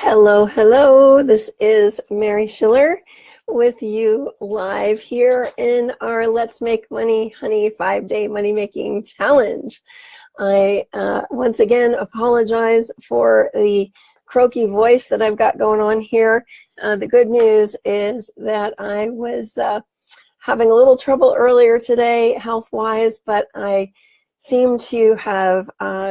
Hello, hello. This is Mary Schiller with you live here in our Let's Make Money Honey 5-Day Money Making Challenge. I once again apologize for the croaky voice that I've got going on here. The good news is that I was having a little trouble earlier today health-wise, but I seem to have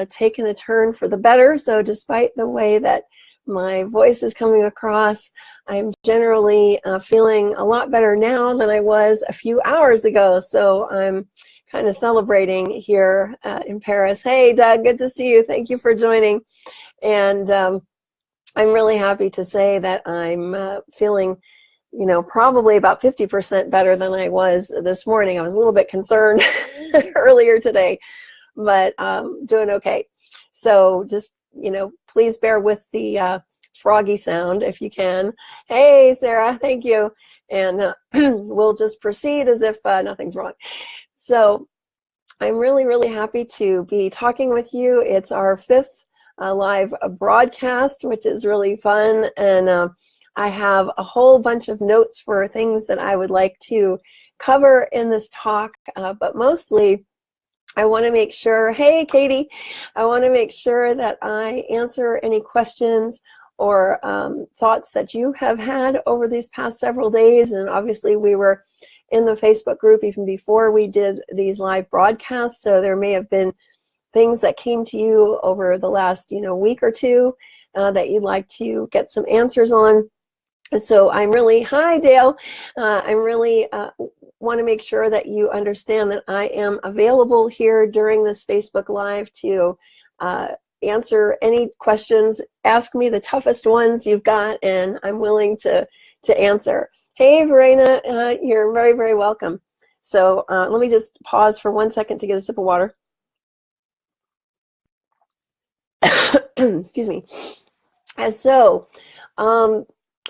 taken a turn for the better. So despite the way that my voice is coming across, I'm generally feeling a lot better now than I was a few hours ago. So I'm kind of celebrating here in Paris. Hey, Doug, good to see you. Thank you for joining. And I'm really happy to say that I'm feeling, probably about 50% better than I was this morning. I was a little bit concerned earlier today, but doing okay. So just please bear with the froggy sound if you can. Hey, Sarah, thank you. And we'll just proceed as if nothing's wrong. So I'm really, really happy to be talking with you. It's our 5th live broadcast, which is really fun. And I have a whole bunch of notes for things that I would like to cover in this talk, but mostly I want to make sure, hey, Katie, I want to make sure that I answer any questions or thoughts that you have had over these past several days. And obviously we were in the Facebook group even before we did these live broadcasts. So there may have been things that came to you over the last, week or two that you'd like to get some answers on. So I'm really, hi, Dale, I'm really want to make sure that you understand that I am available here during this Facebook Live to answer any questions. Ask me the toughest ones you've got, and I'm willing to answer. Hey, Verena, you're very, very welcome. So let me just pause for 1 second to get a sip of water. Excuse me. And so,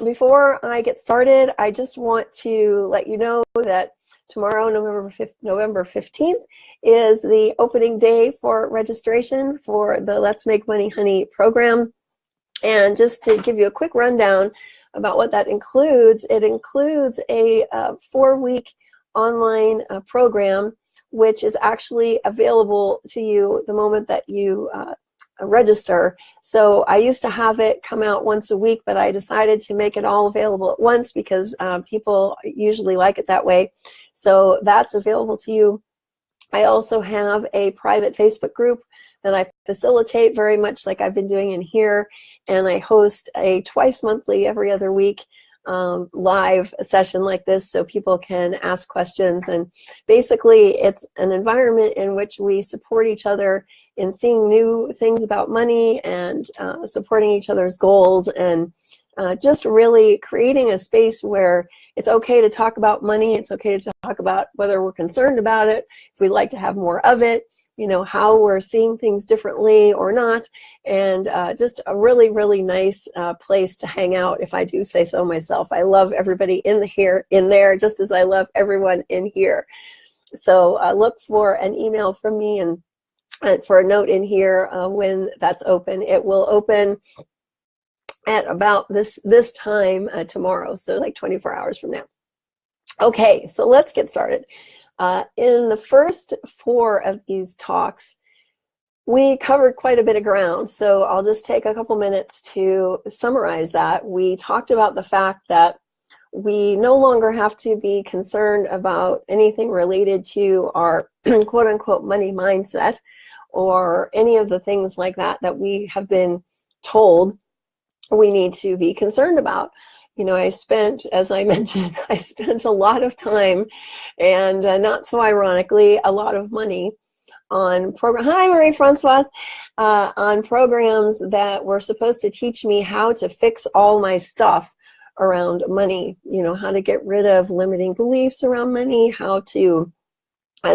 before I get started, I just want to let you know that tomorrow, November 15th, is the opening day for registration for the Let's Make Money Honey program. And just to give you a quick rundown about what that includes, it includes a 4-week online program, which is actually available to you the moment that you register. So I used to have it come out once a week, but I decided to make it all available at once because people usually like it that way. So that's available to you. I also have a private Facebook group that I facilitate very much like I've been doing in here, and I host a twice monthly, every other week, live session like this so people can ask questions. And basically it's an environment in which we support each other in seeing new things about money and supporting each other's goals, and just really creating a space where it's okay to talk about money. It's okay to talk about whether we're concerned about it, if we'd like to have more of it, how we're seeing things differently or not, and just a really, really nice place to hang out, if I do say so myself. I love everybody in there, just as I love everyone in here. So look for an email from me and for a note in here when that's open. It will open at about this time tomorrow, so like 24 hours from now. Okay, so let's get started. In the first 4 of these talks, we covered quite a bit of ground, so I'll just take a couple minutes to summarize that. We talked about the fact that we no longer have to be concerned about anything related to our quote-unquote money mindset or any of the things like that that we have been told we need to be concerned about. I spent, as I mentioned, I spent a lot of time and not so ironically, a lot of money on hi Marie-Francoise, on programs that were supposed to teach me how to fix all my stuff around money, how to get rid of limiting beliefs around money, how to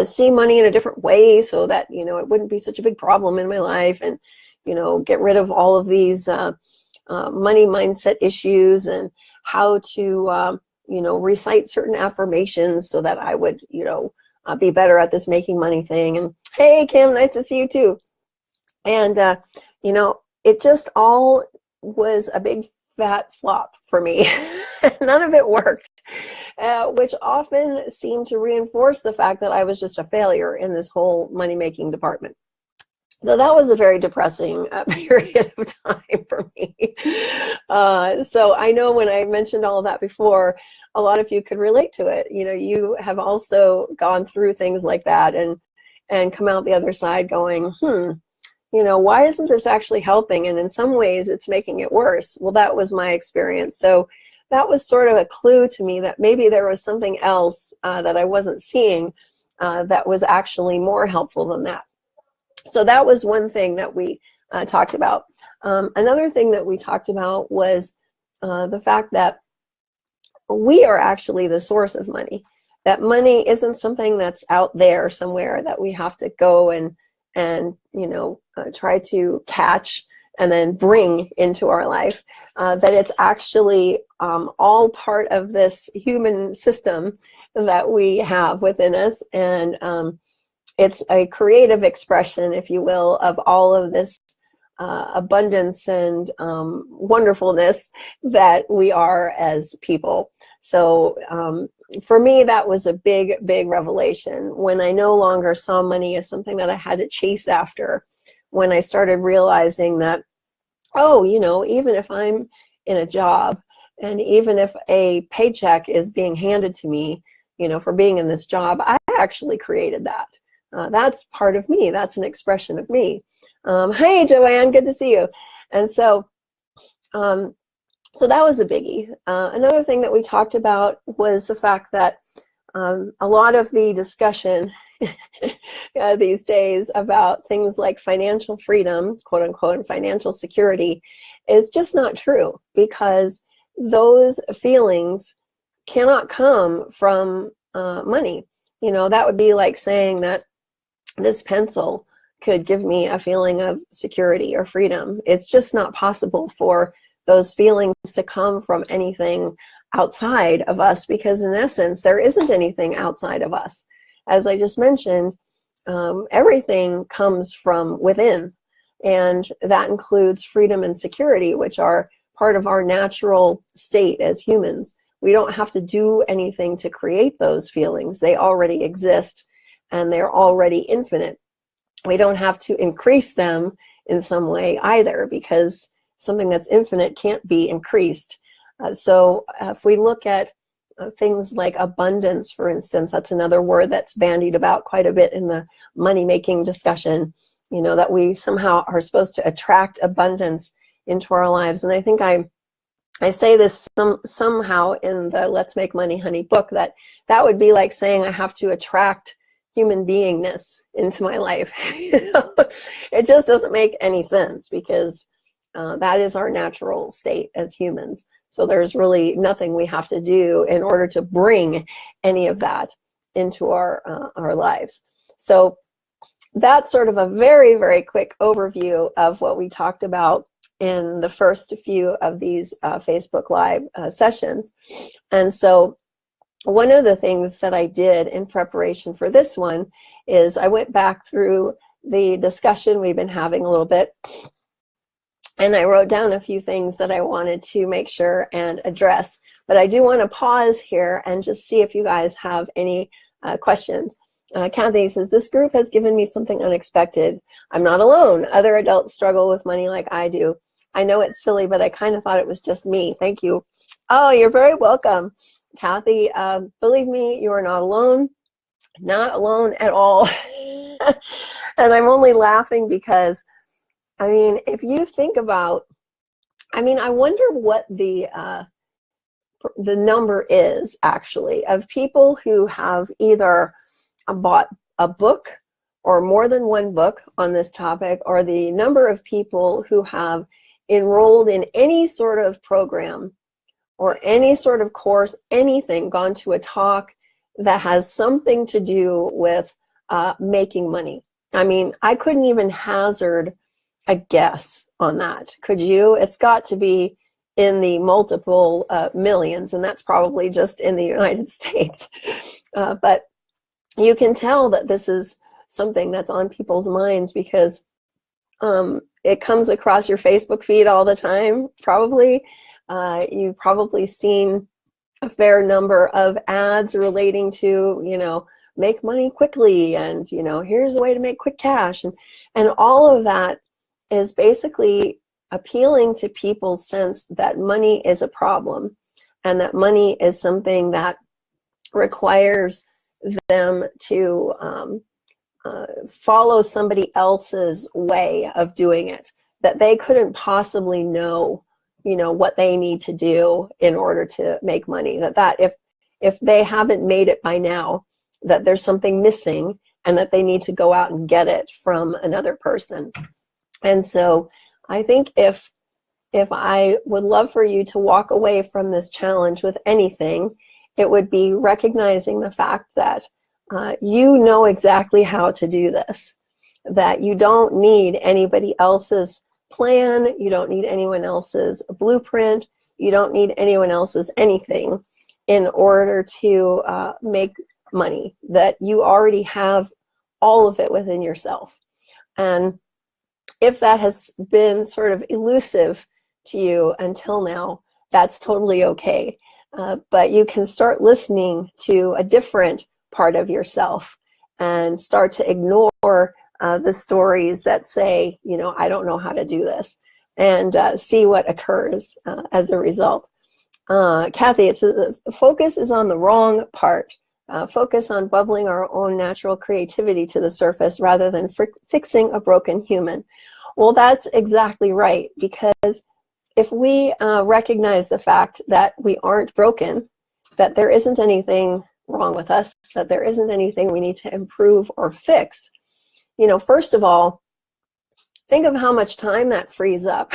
see money in a different way so that, it wouldn't be such a big problem in my life, and, get rid of all of these money mindset issues, and how to, recite certain affirmations so that I would, be better at this making money thing. And hey, Kim, nice to see you too. And, it just all was a big that flop for me. None of it worked, which often seemed to reinforce the fact that I was just a failure in this whole money-making department. So that was a very depressing period of time for me. So I know when I mentioned all of that before, a lot of you could relate to it. You know, you have also gone through things like that and come out the other side going, you know, why isn't this actually helping? And in some ways it's making it worse. Well, that was my experience. So that was sort of a clue to me that maybe there was something else that I wasn't seeing that was actually more helpful than that. So that was one thing that we talked about. Another thing that we talked about was the fact that we are actually the source of money. That money isn't something that's out there somewhere that we have to go and you know, try to catch and then bring into our life. That it's actually all part of this human system that we have within us, and it's a creative expression, if you will, of all of this abundance and wonderfulness that we are as people. So for me, that was a big, big revelation when I no longer saw money as something that I had to chase after. When I started realizing that, oh, you know, even if I'm in a job and even if a paycheck is being handed to me, you know, for being in this job, I actually created that. That's part of me. That's an expression of me. Hey, Joanne, good to see you. And so, so that was a biggie. Another thing that we talked about was the fact that a lot of the discussion these days about things like financial freedom, quote unquote, and financial security is just not true, because those feelings cannot come from money. You know, that would be like saying that this pencil could give me a feeling of security or freedom. It's just not possible for those feelings to come from anything outside of us, because in essence, there isn't anything outside of us. As I just mentioned, everything comes from within, and that includes freedom and security, which are part of our natural state as humans. We don't have to do anything to create those feelings. They already exist, and they're already infinite. We don't have to increase them in some way either, because something that's infinite can't be increased. So if we look at things like abundance, for instance, that's another word that's bandied about quite a bit in the money-making discussion, you know, that we somehow are supposed to attract abundance into our lives. And I think I say this somehow in the Let's Make Money Honey book, that would be like saying I have to attract human beingness into my life. You know? It just doesn't make any sense, because that is our natural state as humans. So there's really nothing we have to do in order to bring any of that into our lives. So that's sort of a very, very quick overview of what we talked about in the first few of these Facebook Live sessions. And so one of the things that I did in preparation for this one is I went back through the discussion we've been having a little bit, and I wrote down a few things that I wanted to make sure and address. But I do want to pause here and just see if you guys have any questions. Kathy says, this group has given me something unexpected. I'm not alone. Other adults struggle with money like I do. I know it's silly, but I kind of thought it was just me. Thank you. Oh, you're very welcome, Kathy. Believe me, you are not alone. Not alone at all. And I'm only laughing because, I mean, if you think about, I mean, I wonder what the number is actually of people who have either bought a book or more than one book on this topic, or the number of people who have enrolled in any sort of program or any sort of course, anything, gone to a talk that has something to do with making money. I mean, I couldn't even hazard a guess on that. Could you? It's got to be in the multiple millions, and that's probably just in the United States. But you can tell that this is something that's on people's minds, because it comes across your Facebook feed all the time, probably. You've probably seen a fair number of ads relating to, make money quickly, and, here's a way to make quick cash. And all of that is basically appealing to people's sense that money is a problem, and that money is something that requires them to follow somebody else's way of doing it, that they couldn't possibly know, what they need to do in order to make money, that if they haven't made it by now, that there's something missing, and that they need to go out and get it from another person. And so I think if I would love for you to walk away from this challenge with anything, it would be recognizing the fact that you know exactly how to do this, that you don't need anybody else's plan, you don't need anyone else's blueprint, you don't need anyone else's anything in order to make money, that you already have all of it within yourself. And if that has been sort of elusive to you until now, that's totally okay. But you can start listening to a different part of yourself and start to ignore the stories that say, I don't know how to do this, and see what occurs as a result. Kathy, the focus is on the wrong part. Focus on bubbling our own natural creativity to the surface rather than fixing a broken human. Well, that's exactly right, because if we recognize the fact that we aren't broken, that there isn't anything wrong with us, that there isn't anything we need to improve or fix, first of all, think of how much time that frees up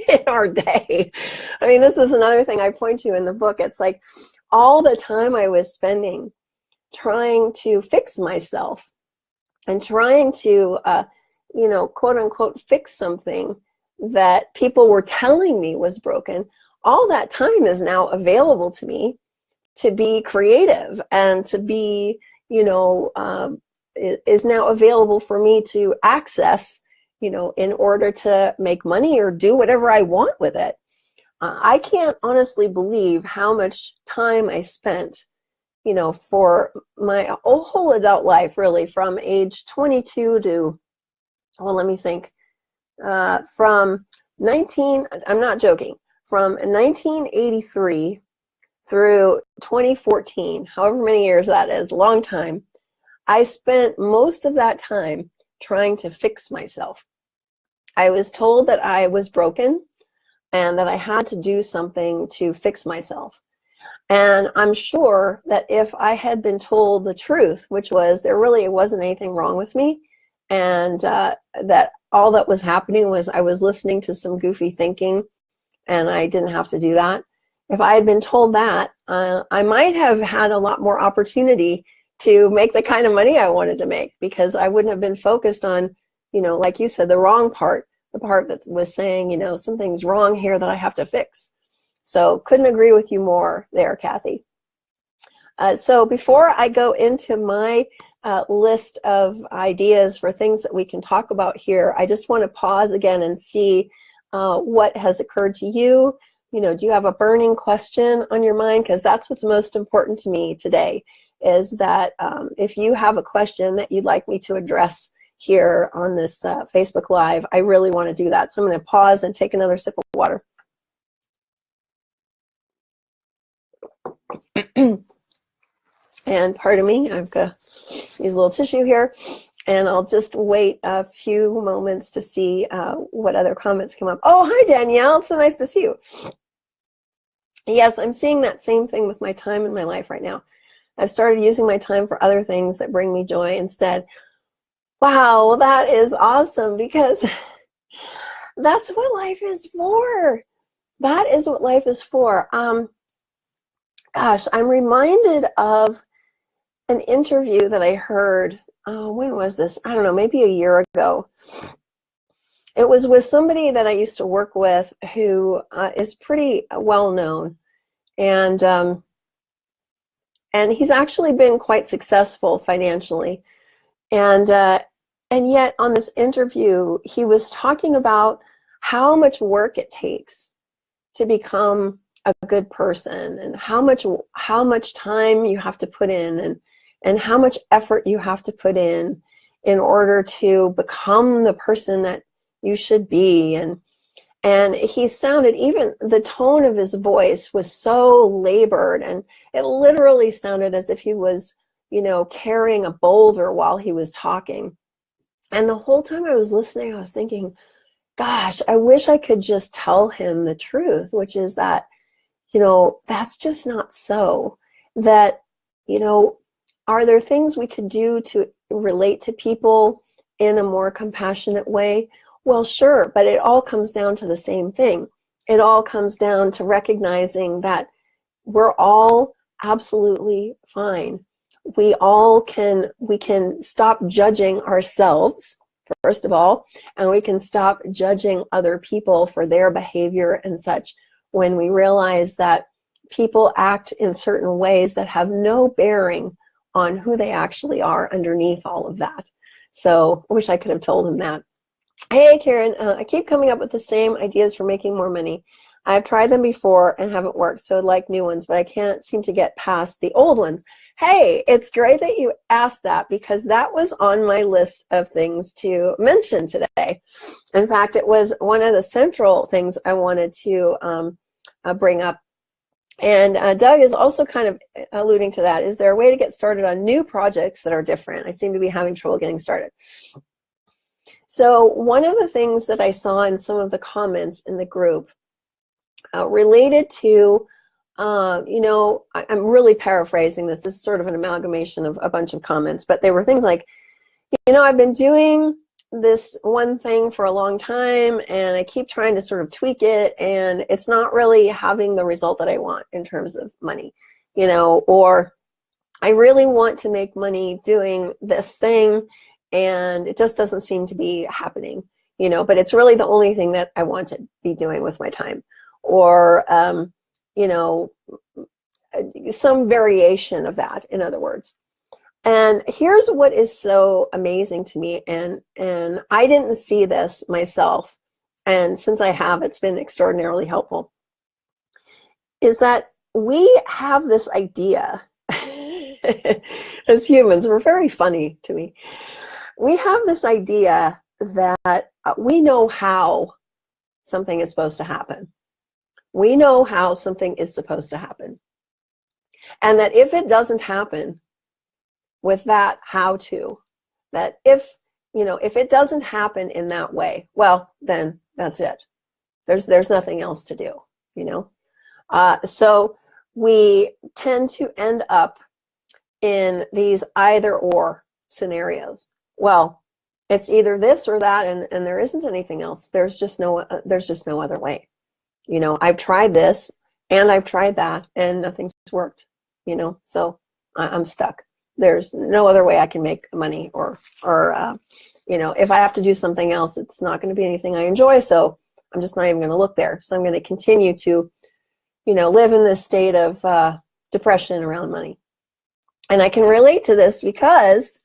in our day. I mean, this is another thing I point to in the book. It's like all the time I was spending trying to fix myself and trying to, quote unquote, fix something that people were telling me was broken. All that time is now available to me to be creative and to be, is now available for me to access, in order to make money or do whatever I want with it. I can't honestly believe how much time I spent, for my whole adult life, really, from age 22 to, let me think, I'm not joking, from 1983 through 2014, however many years that is, a long time, I spent most of that time trying to fix myself. I was told that I was broken and that I had to do something to fix myself. And I'm sure that if I had been told the truth, which was there really wasn't anything wrong with me, and that all that was happening was I was listening to some goofy thinking and I didn't have to do that. If I had been told that, I might have had a lot more opportunity to make the kind of money I wanted to make, because I wouldn't have been focused on, like you said, the wrong part, the part that was saying, something's wrong here that I have to fix. So couldn't agree with you more there, Kathy. So before I go into my list of ideas for things that we can talk about here, I just want to pause again and see what has occurred to you. Do you have a burning question on your mind? Because that's what's most important to me today, is that if you have a question that you'd like me to address here on this Facebook Live, I really want to do that. So I'm going to pause and take another sip of water. And pardon me, I've got use a little tissue here, and I'll just wait a few moments to see what other comments come up. Oh, hi, Danielle. So nice to see you. Yes, I'm seeing that same thing with my time in my life right now. I've started using my time for other things that bring me joy instead. Wow, well, that is awesome, because that's what life is for. That is what life is for. Gosh, I'm reminded of an interview that I heard, when was this? I don't know, maybe a year ago. It was with somebody that I used to work with who is pretty well known, and he's actually been quite successful financially. And yet on this interview, he was talking about how much work it takes to become a good person, and how much time you have to put in, and how much effort you have to put in order to become the person that you should be. And he sounded, even the tone of his voice was so labored, and it literally sounded as if he was, you know, carrying a boulder while he was talking. And the whole time I was listening, I was thinking, gosh, I wish I could just tell him the truth, which is that, you know, that's just not so. That, you know, are there things we could do to relate to people in a more compassionate way? Well, sure, but it all comes down to the same thing. It all comes down to recognizing that we're all absolutely fine. We can stop judging ourselves, first of all, and we can stop judging other people for their behavior and such when we realize that people act in certain ways that have no bearing on who they actually are underneath all of that. So I wish I could have told him that. Hey, Karen, I keep coming up with the same ideas for making more money. I've tried them before and haven't worked, so I'd like new ones, but I can't seem to get past the old ones. Hey, it's great that you asked that, because that was on my list of things to mention today. In fact, it was one of the central things I wanted to bring up. And Doug is also kind of alluding to that. Is there a way to get started on new projects that are different? I seem to be having trouble getting started. So one of the things that I saw in some of the comments in the group related to, you know, I'm really paraphrasing this. This is sort of an amalgamation of a bunch of comments, but they were things like, you know, I've been doing this one thing for a long time, and I keep trying to sort of tweak it, and it's not really having the result that I want in terms of money, you know, or I really want to make money doing this thing, and it just doesn't seem to be happening, you know, but it's really the only thing that I want to be doing with my time. Or, you know, some variation of that, in other words. And here's what is so amazing to me, and I didn't see this myself, and since I have, it's been extraordinarily helpful, is that we have this idea, as humans, we're very funny to me. We have this idea that we know how something is supposed to happen. We know how something is supposed to happen. And that if it doesn't happen with that how to, that if, you know, if it doesn't happen in that way, well, then that's it. There's nothing else to do, you know? So we tend to end up in these either or scenarios. Well, it's either this or that, and there isn't anything else. There's just no other way. You know, I've tried this and I've tried that, and nothing's worked, you know, so I'm stuck. There's no other way I can make money, or you know, if I have to do something else, it's not going to be anything I enjoy, so I'm just not even going to look there. So I'm going to continue to, you know, live in this state of depression around money. And I can relate to this because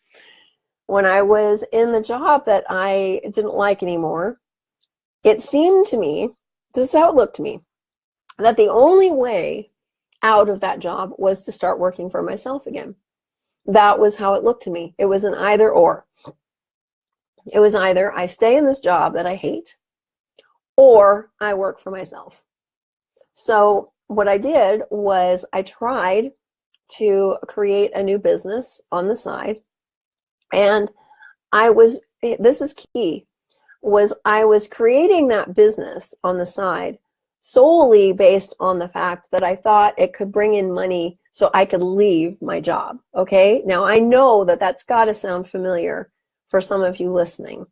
when I was in the job that I didn't like anymore, it seemed to me, this is how it looked to me, that the only way out of that job was to start working for myself again. That was how it looked to me. It was an either or. It was either I stay in this job that I hate, or I work for myself. So what I did was I tried to create a new business on the side, and this is key, I was creating that business on the side solely based on the fact that I thought it could bring in money so I could leave my job, okay? Now, I know that that's got to sound familiar for some of you listening.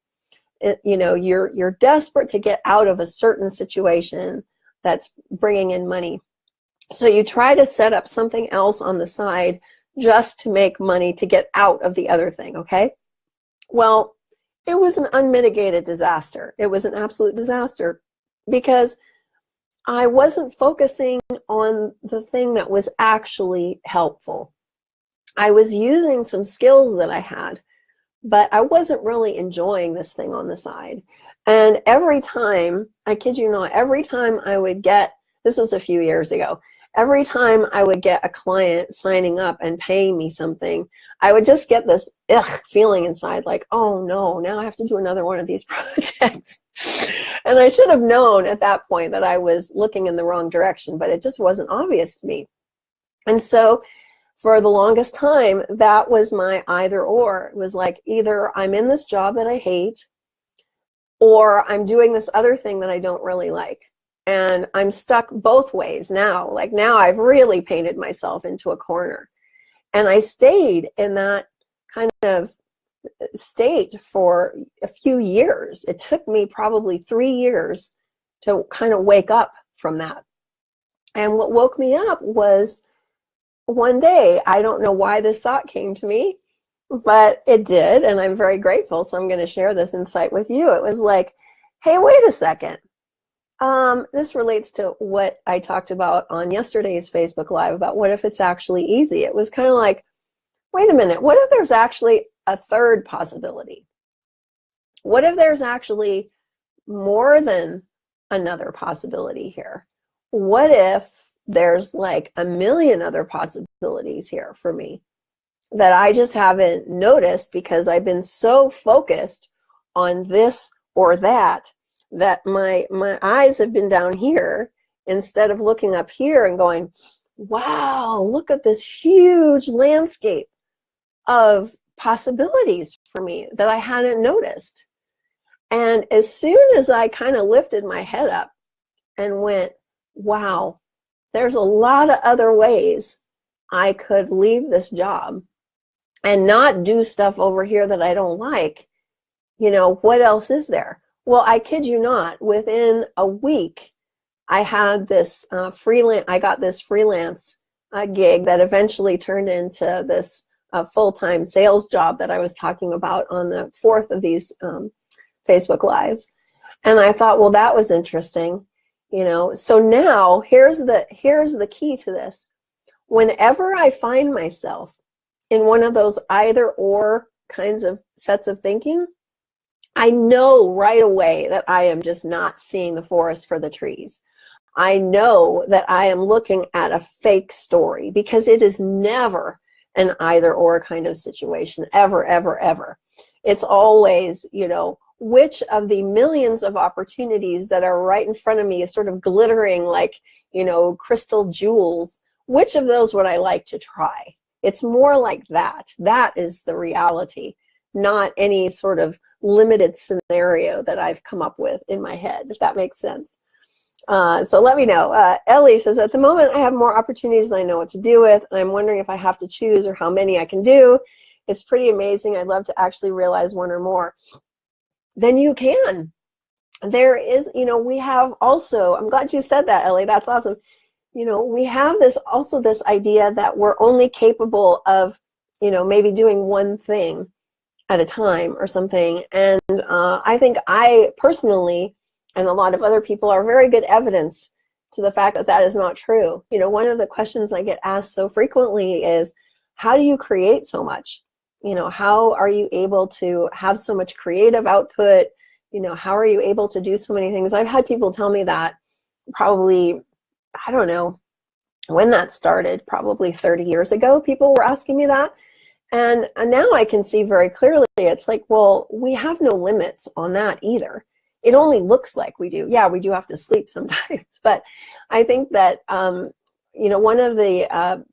You know, you're desperate to get out of a certain situation that's bringing in money. So you try to set up something else on the side just to make money to get out of the other thing, okay? Well, it was an unmitigated disaster. It was an absolute disaster because I wasn't focusing on the thing that was actually helpful. I was using some skills that I had, but I wasn't really enjoying this thing on the side. And every time, I kid you not, every time I would get this was a few years ago. Every time I would get a client signing up and paying me something, I would just get this feeling inside, like, oh no, now I have to do another one of these projects. And I should have known at that point that I was looking in the wrong direction, but it just wasn't obvious to me. And so for the longest time, that was my either or. It was like, either I'm in this job that I hate, or I'm doing this other thing that I don't really like. And I'm stuck both ways now. Like, now I've really painted myself into a corner. And I stayed in that kind of state for a few years. It took me probably 3 years to kind of wake up from that. And what woke me up was one day, I don't know why this thought came to me, but it did, and I'm very grateful, so I'm going to share this insight with you. It was like, hey, wait a second. This relates to what I talked about on yesterday's Facebook Live about what if it's actually easy. It was kind of like, wait a minute, what if there's actually a third possibility? What if there's actually more than another possibility here? What if there's like a million other possibilities here for me that I just haven't noticed because I've been so focused on this or that my eyes have been down here instead of looking up here and going, wow, look at this huge landscape of possibilities for me that I hadn't noticed. And as soon as I kind of lifted my head up and went, wow, there's a lot of other ways I could leave this job and not do stuff over here that I don't like, you know, what else is there? Well, I kid you not, within a week, I had this I got this freelance gig that eventually turned into this full-time sales job that I was talking about on the 4th of these Facebook Lives. And I thought, well, that was interesting, you know. So now here's the key to this. Whenever I find myself in one of those either or kinds of sets of thinking, I know right away that I am just not seeing the forest for the trees. I know that I am looking at a fake story, because it is never an either or kind of situation, ever, ever, ever. It's always, you know, which of the millions of opportunities that are right in front of me is sort of glittering like, you know, crystal jewels, which of those would I like to try? It's more like that. That is the reality, not any sort of limited scenario that I've come up with in my head, if that makes sense. So let me know. Ellie says, at the moment, I have more opportunities than I know what to do with, and I'm wondering if I have to choose or how many I can do. It's pretty amazing. I'd love to actually realize one or more. Then you can. There is, you know, we have also, I'm glad you said that, Ellie. That's awesome. You know, we have this idea that we're only capable of, you know, maybe doing one thing at a time or something. And I think I personally, and a lot of other people, are very good evidence to the fact that that is not true. You know, one of the questions I get asked so frequently is, how do you create so much? You know, how are you able to have so much creative output? You know, how are you able to do so many things? I've had people tell me that probably, I don't know when that started, probably 30 years ago, people were asking me that. And now I can see very clearly, it's like, well, we have no limits on that either. It only looks like we do. Yeah, we do have to sleep sometimes. But I think that, you know, one of the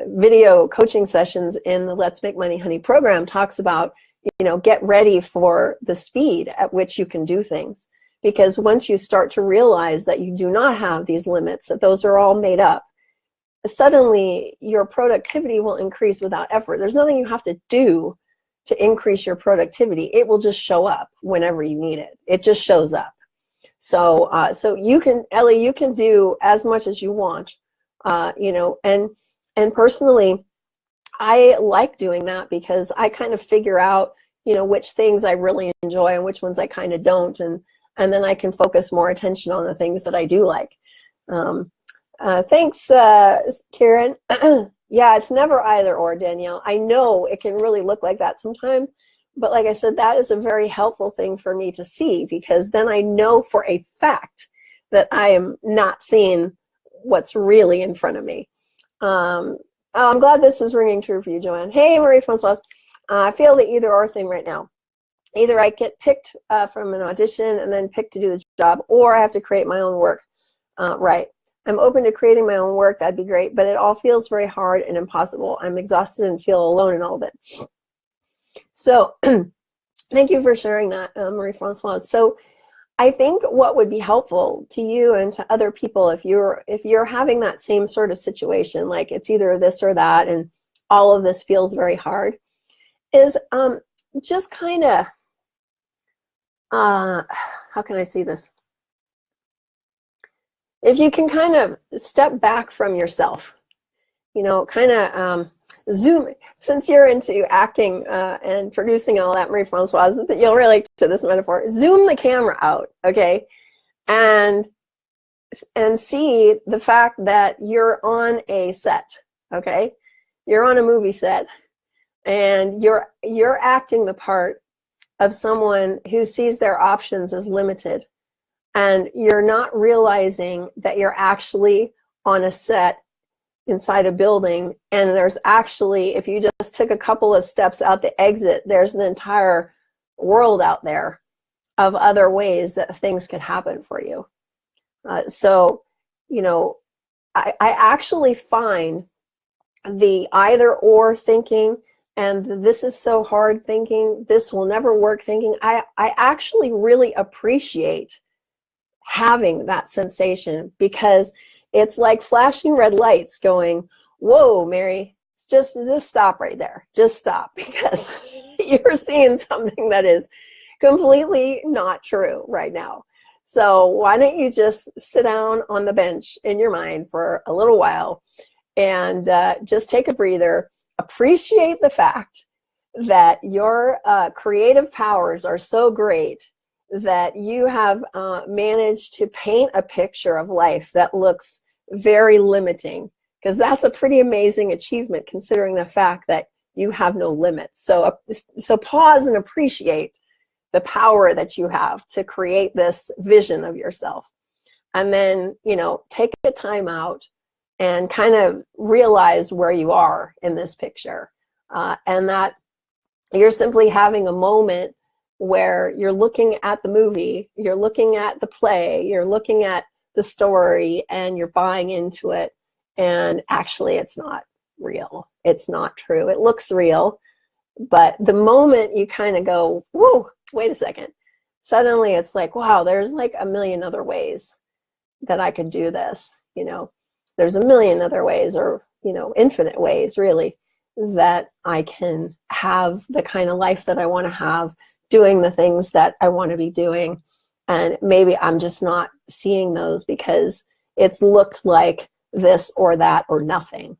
video coaching sessions in the Let's Make Money Honey program talks about, you know, get ready for the speed at which you can do things. Because once you start to realize that you do not have these limits, that those are all made up, suddenly your productivity will increase without effort. There's nothing you have to do to increase your productivity. It will just show up whenever you need it. It just shows up. So, so you can, Ellie, you can do as much as you want, you know, and personally, I like doing that because I kind of figure out, you know, which things I really enjoy and which ones I kind of don't. And then I can focus more attention on the things that I do like. Thanks, Karen. Yeah, it's never either or, Danielle. I know it can really look like that sometimes, but like I said, that is a very helpful thing for me to see, because then I know for a fact that I am not seeing what's really in front of me. Oh, I'm glad this is ringing true for you, Joanne. Hey, Marie-Francoise. I feel the either or thing right now. Either I get picked from an audition and then picked to do the job, or I have to create my own work. Right. I'm open to creating my own work. That'd be great. But it all feels very hard and impossible. I'm exhausted and feel alone in all of it. So thank you for sharing that, Marie-Francoise. So I think what would be helpful to you and to other people, if you're having that same sort of situation, like it's either this or that, and all of this feels very hard, is just kind of, how can I say this? If you can kind of step back from yourself, you know, kind of zoom, since you're into acting and producing all that, Marie-Francoise, that you'll relate to this metaphor, zoom the camera out, okay? And see the fact that you're on a set, okay? You're on a movie set, and you're acting the part of someone who sees their options as limited. And you're not realizing that you're actually on a set inside a building, and there's actually, if you just took a couple of steps out the exit, there's an entire world out there of other ways that things could happen for you. So, you know, I actually find the either or thinking, and this is so hard thinking, this will never work thinking, I actually really appreciate having that sensation, because it's like flashing red lights going, whoa, Mary, just stop right there. Just stop, because you're seeing something that is completely not true right now. So why don't you just sit down on the bench in your mind for a little while and just take a breather, appreciate the fact that your creative powers are so great that you have managed to paint a picture of life that looks very limiting, because that's a pretty amazing achievement considering the fact that you have no limits. So pause and appreciate the power that you have to create this vision of yourself. And then, you know, take a time out and kind of realize where you are in this picture. And that you're simply having a moment where you're looking at the movie, you're looking at the play, you're looking at the story, and you're buying into it. And actually, it's not real. It's not true. It looks real. But the moment you kind of go, whoa, wait a second, suddenly it's like, wow, there's like a million other ways that I could do this. You know, there's a million other ways, or, you know, infinite ways, really, that I can have the kind of life that I want to have, doing the things that I want to be doing. And maybe I'm just not seeing those because it's looked like this or that or nothing.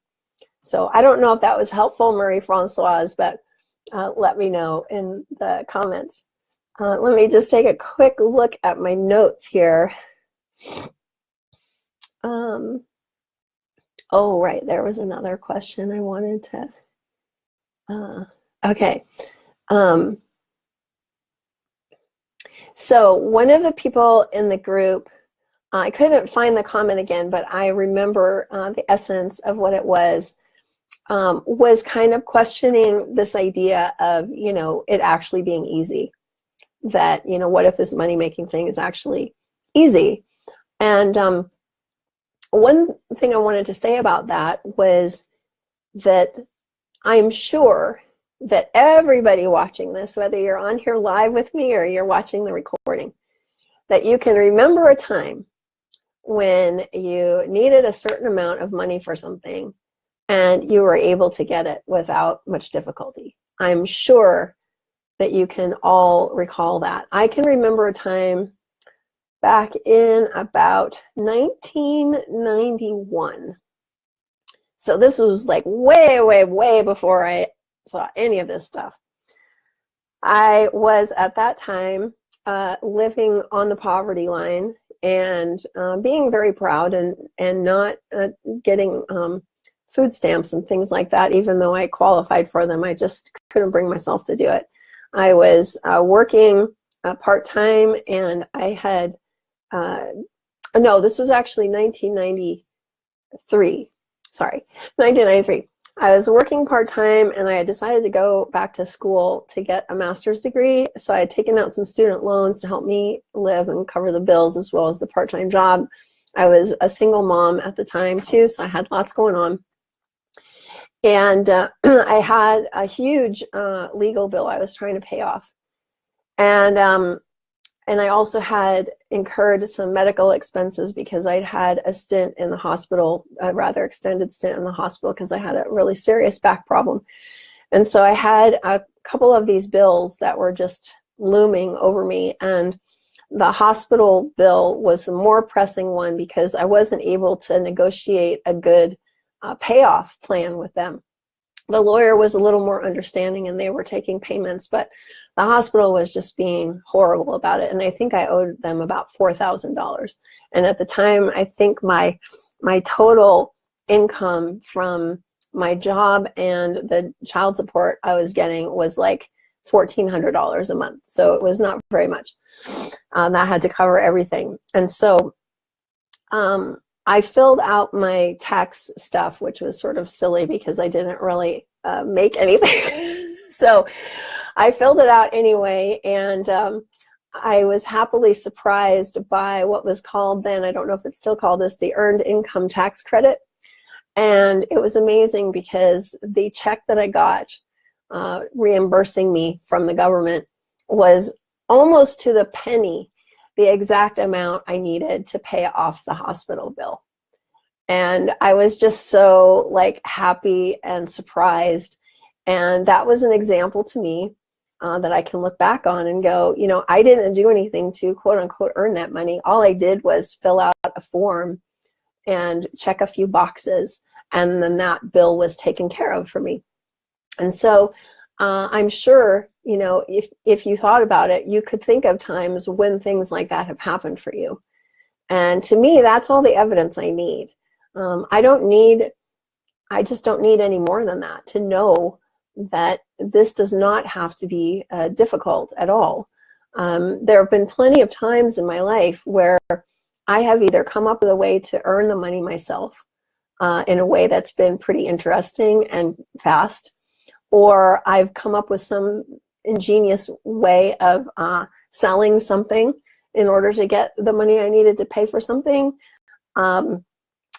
So I don't know if that was helpful, Marie-Francoise, but let me know in the comments. Let me just take a quick look at my notes here. Oh, right, there was another question I wanted to, okay. So one of the people in the group, I couldn't find the comment again, but I remember the essence of what it was kind of questioning this idea of, you know, it actually being easy. That, you know, what if this money-making thing is actually easy? And one thing I wanted to say about that was that I'm sure that everybody watching this, whether you're on here live with me or you're watching the recording, that you can remember a time when you needed a certain amount of money for something and you were able to get it without much difficulty. I'm sure that you can all recall that. I can remember a time back in about 1991. So this was like way, way, way before I saw any of this stuff. I was at that time living on the poverty line and being very proud and not getting food stamps and things like that, even though I qualified for them. I just couldn't bring myself to do it. I was working part-time, and I had No, this was actually 1993. Sorry, 1993. I was working part-time and I had decided to go back to school to get a master's degree. So I had taken out some student loans to help me live and cover the bills as well as the part-time job. I was a single mom at the time too, so I had lots going on. And I had a huge legal bill I was trying to pay off. And I also had incurred some medical expenses because I'd had a stint in the hospital, a rather extended stint in the hospital because I had a really serious back problem. And so I had a couple of these bills that were just looming over me. And the hospital bill was the more pressing one because I wasn't able to negotiate a good payoff plan with them. The lawyer was a little more understanding and they were taking payments, but the hospital was just being horrible about it. And I think I owed them about $4,000. And at the time, I think my total income from my job and the child support I was getting was like $1,400 a month. So it was not very much. That had to cover everything. And so I filled out my tax stuff, which was sort of silly because I didn't really make anything. So I filled it out anyway, and I was happily surprised by what was called then, I don't know if it's still called this, the Earned Income Tax Credit. And it was amazing because the check that I got reimbursing me from the government was almost to the penny the exact amount I needed to pay off the hospital bill. And I was just so like happy and surprised. And that was an example to me that I can look back on and go, you know, I didn't do anything to quote unquote earn that money. All I did was fill out a form and check a few boxes, and then that bill was taken care of for me. And so I'm sure, you know, if you thought about it, you could think of times when things like that have happened for you. And to me, that's all the evidence I need. I just don't need any more than that to know that this does not have to be difficult at all. There have been plenty of times in my life where I have either come up with a way to earn the money myself in a way that's been pretty interesting and fast, or I've come up with some ingenious way of selling something in order to get the money I needed to pay for something.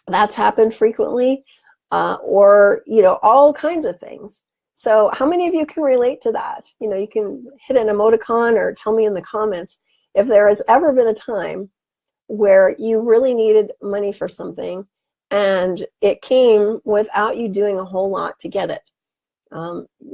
That's happened frequently, or, you know, all kinds of things. So how many of you can relate to that? You know, you can hit an emoticon or tell me in the comments if there has ever been a time where you really needed money for something and it came without you doing a whole lot to get it.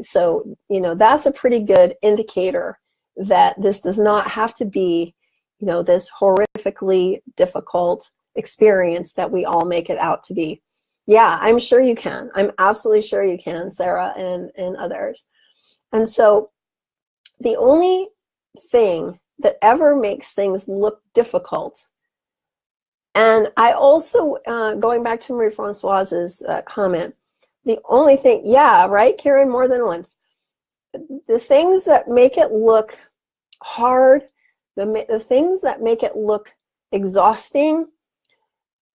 So, you know, that's a pretty good indicator that this does not have to be, you know, this horrifically difficult experience that we all make it out to be. Yeah, I'm sure you can. I'm absolutely sure you can, Sarah and others. And so the only thing that ever makes things look difficult, and I also, going back to Marie-Françoise's comment, the only thing, yeah, right, Karen, more than once, the things that make it look hard, the things that make it look exhausting,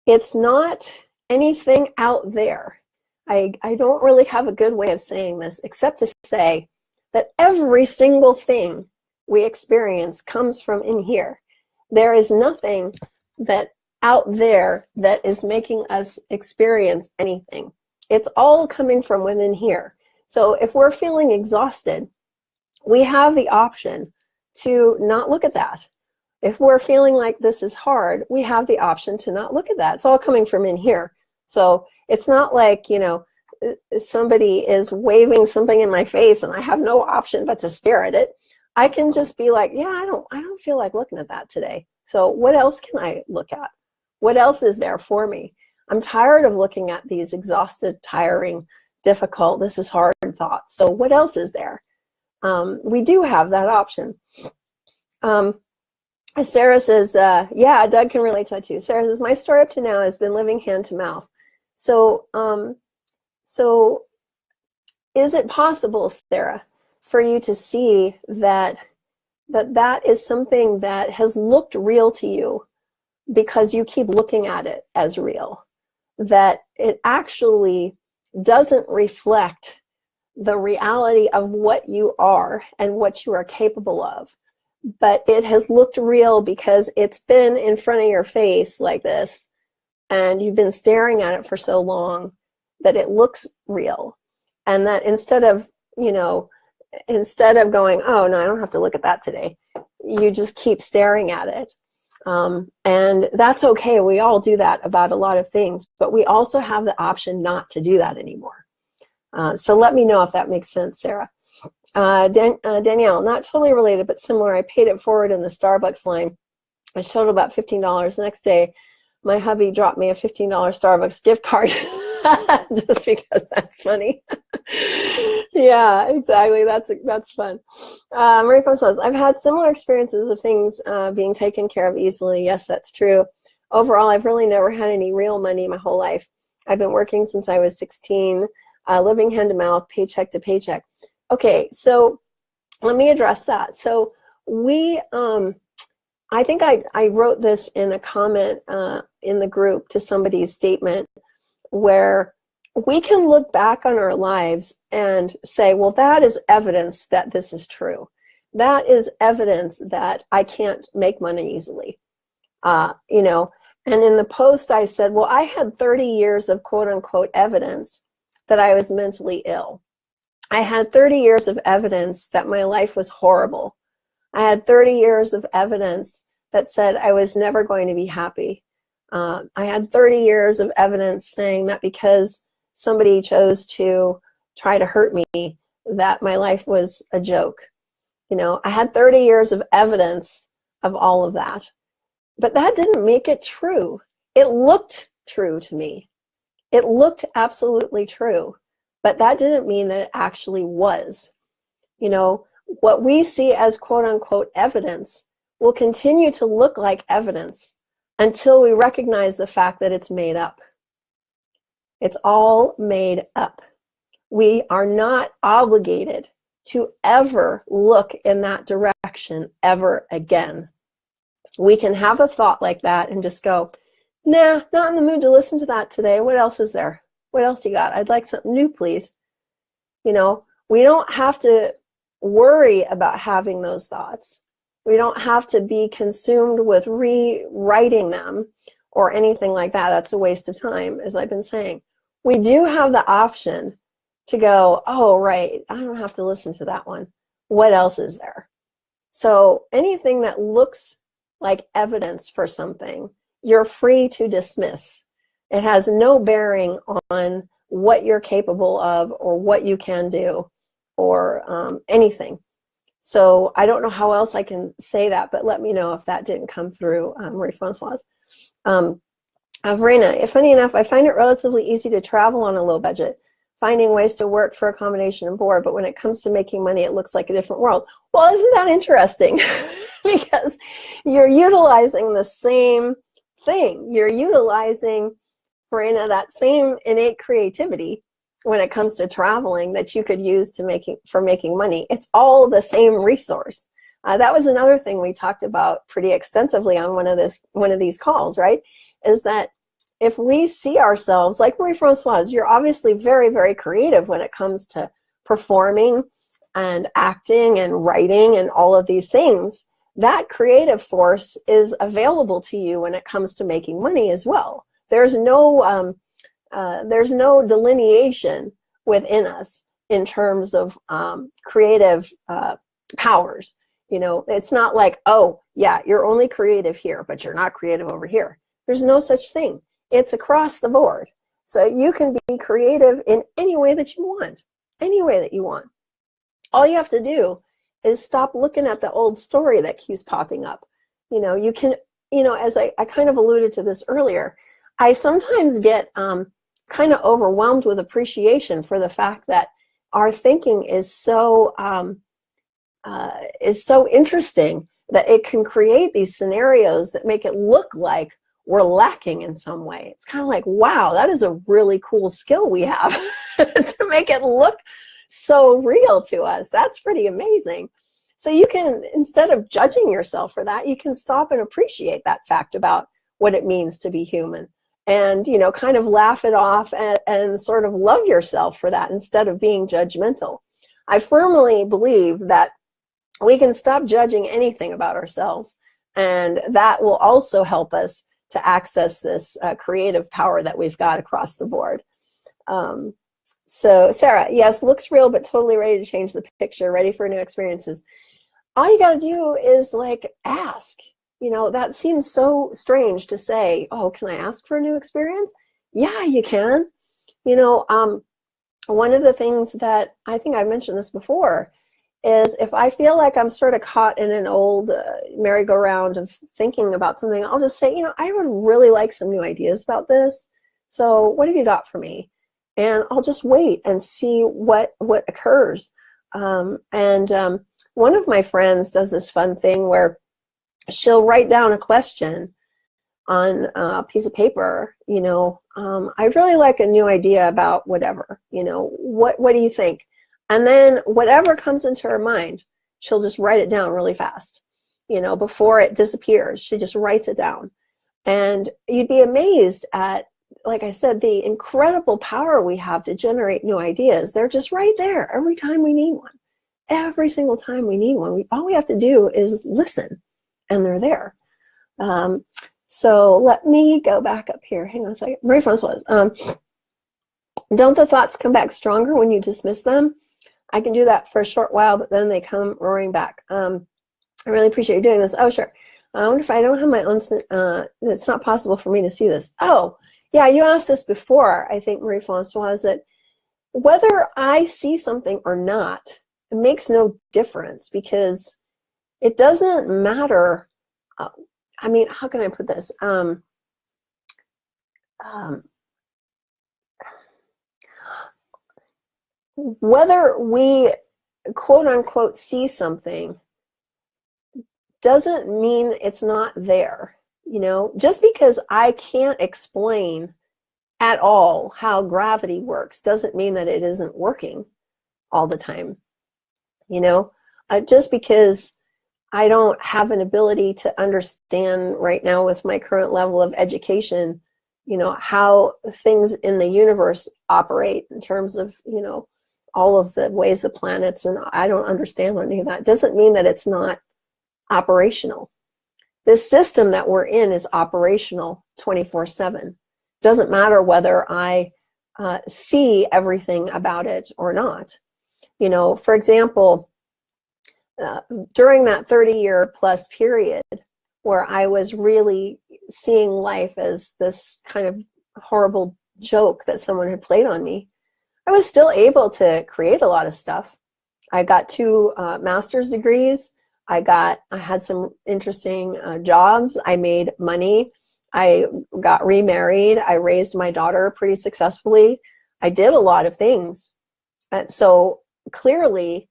it's not anything out there. I don't really have a good way of saying this except to say that every single thing we experience comes from in here. There is nothing that out there that is making us experience anything. It's all coming from within here. So if we're feeling exhausted, we have the option to not look at that. If we're feeling like this is hard, we have the option to not look at that. It's all coming from in here. So it's not like, you know, somebody is waving something in my face and I have no option but to stare at it. I can just be like, yeah, I don't feel like looking at that today. So what else can I look at? What else is there for me? I'm tired of looking at these exhausted, tiring, difficult, this is hard thoughts. So what else is there? We do have that option. Sarah says, yeah, Doug can relate to that too. Sarah says, my story up to now has been living hand to mouth. So, so is it possible, Sarah, for you to see that is something that has looked real to you because you keep looking at it as real, that it actually doesn't reflect the reality of what you are and what you are capable of. But it has looked real because it's been in front of your face like this, and you've been staring at it for so long that it looks real. And that instead of going, oh no, I don't have to look at that today, you just keep staring at it. And that's okay. We all do that about a lot of things, but we also have the option not to do that anymore. So let me know if that makes sense, Sarah. Danielle, not totally related, but similar. I paid it forward in the Starbucks line, which totaled about $15. The next day, my hubby dropped me a $15 Starbucks gift card just because that's funny. Yeah, exactly. That's fun. Marie Fon says, I've had similar experiences of things being taken care of easily. Yes, that's true. Overall, I've really never had any real money my whole life. I've been working since I was 16, living hand to mouth, paycheck to paycheck. Okay, so let me address that. So we, I think I wrote this in a comment in the group to somebody's statement, where we can look back on our lives and say, well, that is evidence that this is true. That is evidence that I can't make money easily. And in the post I said, well, I had 30 years of quote unquote evidence that I was mentally ill. I had 30 years of evidence that my life was horrible. I had 30 years of evidence that said I was never going to be happy. I had 30 years of evidence saying that because somebody chose to try to hurt me, that my life was a joke. I had 30 years of evidence of all of that. But that didn't make it true. It looked true to me. It looked absolutely true. But that didn't mean that it actually was. What we see as quote unquote evidence will continue to look like evidence until we recognize the fact that it's made up. It's all made up. We are not obligated to ever look in that direction ever again. We can have a thought like that and just go, nah, not in the mood to listen to that today. What else is there? What else you got? I'd like something new, please. We don't have to worry about having those thoughts. We don't have to be consumed with rewriting them or anything like that. That's a waste of time, as I've been saying. We do have the option to go, oh, right, I don't have to listen to that one. What else is there? So anything that looks like evidence for something, you're free to dismiss. It has no bearing on what you're capable of or what you can do or anything. So I don't know how else I can say that, but let me know if that didn't come through, Marie-Françoise. Verena, funny enough, I find it relatively easy to travel on a low budget, finding ways to work for accommodation and board, but when it comes to making money, it looks like a different world. Well, isn't that interesting? Because you're utilizing the same thing. You're utilizing, Verena, that same innate creativity when it comes to traveling that you could use for making money. It's all the same resource. That was another thing we talked about pretty extensively on one of these calls, right? Is that if we see ourselves, like Marie-Françoise, you're obviously very, very creative when it comes to performing and acting and writing and all of these things. That creative force is available to you when it comes to making money as well. There's no delineation within us in terms of creative powers. It's not like, oh, yeah, you're only creative here, but you're not creative over here. There's no such thing. It's across the board. So you can be creative in any way that you want, any way that you want. All you have to do is stop looking at the old story that keeps popping up. You can, as I kind of alluded to this earlier, I sometimes get kind of overwhelmed with appreciation for the fact that our thinking is so interesting that it can create these scenarios that make it look like we're lacking in some way. It's kind of like, wow, that is a really cool skill we have to make it look so real to us. That's pretty amazing. So you can, instead of judging yourself for that, you can stop and appreciate that fact about what it means to be human. And, you know, kind of laugh it off and sort of love yourself for that instead of being judgmental. I firmly believe that we can stop judging anything about ourselves, and that will also help us to access this creative power that we've got across the board. So Sarah, yes, looks real, but totally ready to change the picture, ready for new experiences. All you got to do is like ask. You know, that seems so strange to say, oh, can I ask for a new experience? Yeah, you can. You know, one of the things that I think I've mentioned this before is if I feel like I'm sort of caught in an old merry-go-round of thinking about something, I'll just say, you know, I would really like some new ideas about this. So what have you got for me? And I'll just wait and see what occurs. One of my friends does this fun thing where she'll write down a question on a piece of paper, you know, I'd really like a new idea about whatever, you know, what do you think? And then whatever comes into her mind, she'll just write it down really fast, you know, before it disappears. She just writes it down. And you'd be amazed at, like I said, the incredible power we have to generate new ideas. They're just right there every time we need one. Every single time we need one, all we have to do is listen, and they're there. So let me go back up here. Hang on a second. Marie-Francoise, don't the thoughts come back stronger when you dismiss them? I can do that for a short while, but then they come roaring back. I really appreciate you doing this. Oh, sure. I wonder if I don't have my own, it's not possible for me to see this. Oh, yeah, you asked this before, I think, Marie-Francoise, that whether I see something or not, it makes no difference, because it doesn't matter. I mean, how can I put this? Whether we quote unquote see something doesn't mean it's not there. You know, just because I can't explain at all how gravity works doesn't mean that it isn't working all the time. You know, just because I don't have an ability to understand right now with my current level of education, you know, how things in the universe operate in terms of, you know, all of the ways the planets, and I don't understand any of that, doesn't mean that it's not operational. This system that we're in is operational 24/7. Doesn't matter whether I see everything about it or not. You know, for example, during that 30-year plus period where I was really seeing life as this kind of horrible joke that someone had played on me, I was still able to create a lot of stuff. I got 2 master's degrees. I had some interesting jobs. I made money. I got remarried. I raised my daughter pretty successfully. I did a lot of things. So clearly,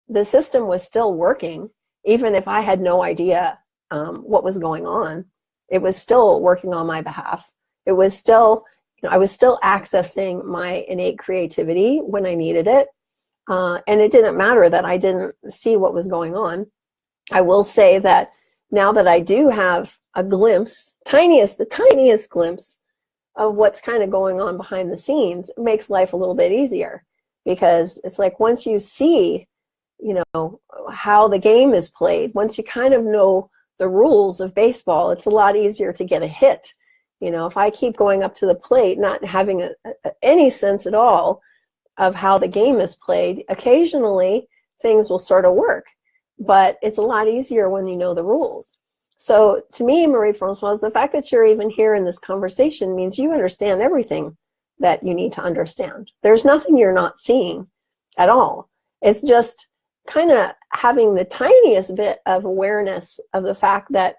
the system was still working, even if I had no idea what was going on. It was still working on my behalf. It was still, you know, I was still accessing my innate creativity when I needed it. And it didn't matter that I didn't see what was going on. I will say that now that I do have a glimpse, the tiniest glimpse of what's kind of going on behind the scenes, it makes life a little bit easier, because it's like once you see, you know, how the game is played, once you kind of know the rules of baseball, it's a lot easier to get a hit. You know, if I keep going up to the plate, not having any sense at all of how the game is played, occasionally things will sort of work. But it's a lot easier when you know the rules. So to me, Marie-Francoise, the fact that you're even here in this conversation means you understand everything that you need to understand. There's nothing you're not seeing at all. It's just kind of having the tiniest bit of awareness of the fact that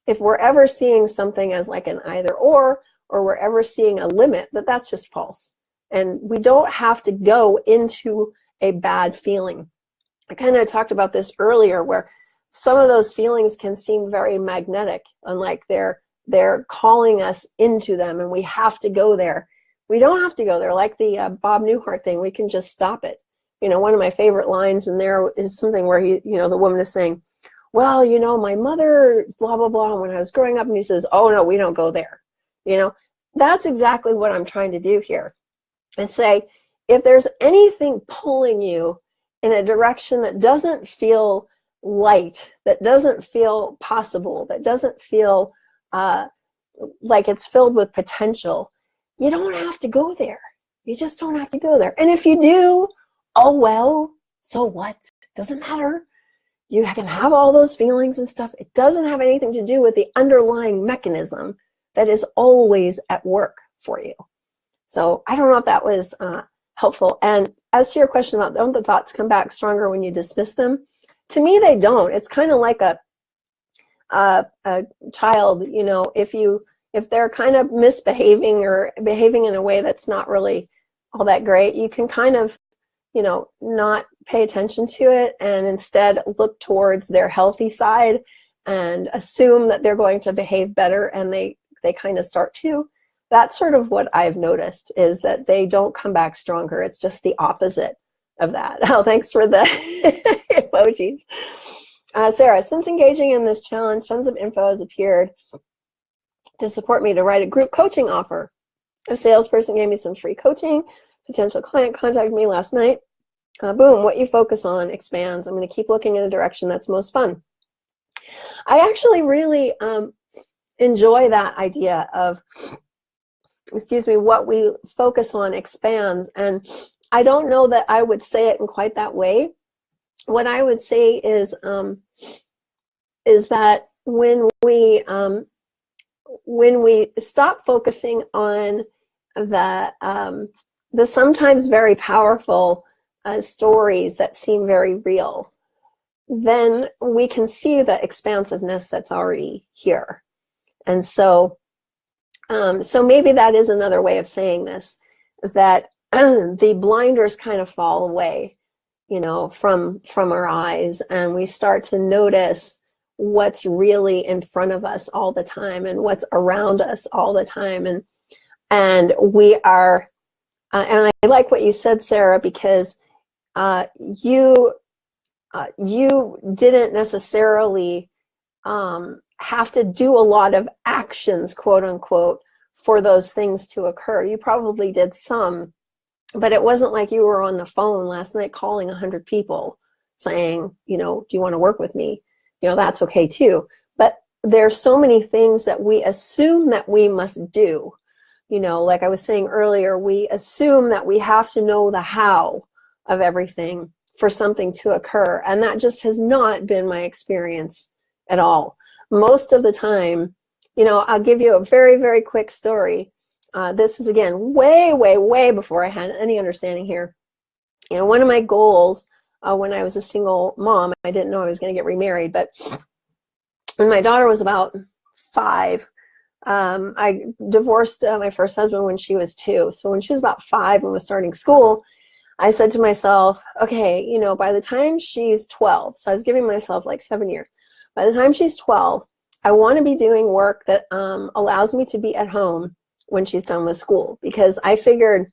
if we're ever seeing something as like an either or we're ever seeing a limit, that's just false. And we don't have to go into a bad feeling. I kind of talked about this earlier, where some of those feelings can seem very magnetic, and like they're calling us into them, and we have to go there. We don't have to go there. Like the Bob Newhart thing, we can just stop it. You know, one of my favorite lines in there is something where the woman is saying, well, you know, my mother, blah, blah, blah, when I was growing up, and he says, oh, no, we don't go there. You know, that's exactly what I'm trying to do here, is say, if there's anything pulling you in a direction that doesn't feel light, that doesn't feel possible, that doesn't feel like it's filled with potential, you don't have to go there. You just don't have to go there. And if you do, oh well, so what? Doesn't matter. You can have all those feelings and stuff. It doesn't have anything to do with the underlying mechanism that is always at work for you. So I don't know if that was helpful. And as to your question about, don't the thoughts come back stronger when you dismiss them? To me, they don't. It's kind of like a child, you know, if they're kind of misbehaving or behaving in a way that's not really all that great, you can kind of, you know, not pay attention to it and instead look towards their healthy side and assume that they're going to behave better, and they kind of start to. That's sort of what I've noticed, is that they don't come back stronger. It's just the opposite of that. Oh, thanks for the emojis. Sarah, since engaging in this challenge, tons of info has appeared to support me to write a group coaching offer. A salesperson gave me some free coaching. Potential client contacted me last night. Boom, what you focus on expands. I'm going to keep looking in a direction that's most fun. I actually really enjoy that idea of, excuse me, what we focus on expands. And I don't know that I would say it in quite that way. What I would say is that when we stop focusing on the sometimes very powerful stories that seem very real, then we can see the expansiveness that's already here. And so, so maybe that is another way of saying this, that the blinders kind of fall away, you know, from our eyes, and we start to notice what's really in front of us all the time and what's around us all the time. And we are, and I like what you said, Sarah, because you didn't necessarily have to do a lot of actions, quote unquote, for those things to occur. You probably did some, but it wasn't like you were on the phone last night calling 100 people saying, you know, do you want to work with me? You know, that's okay too. But there's so many things that we assume that we must do. You know, like I was saying earlier, we assume that we have to know the how of everything for something to occur. And that just has not been my experience at all. Most of the time, you know, I'll give you a very, very quick story. This is, again, way, way, way before I had any understanding here. You know, one of my goals when I was a single mom, I didn't know I was going to get remarried, but when my daughter was about 5, I divorced my first husband when she was 2. So when she was about 5 and was starting school, I said to myself, okay, you know, by the time she's 12, so I was giving myself like 7 years. By the time she's 12, I want to be doing work that allows me to be at home when she's done with school, because I figured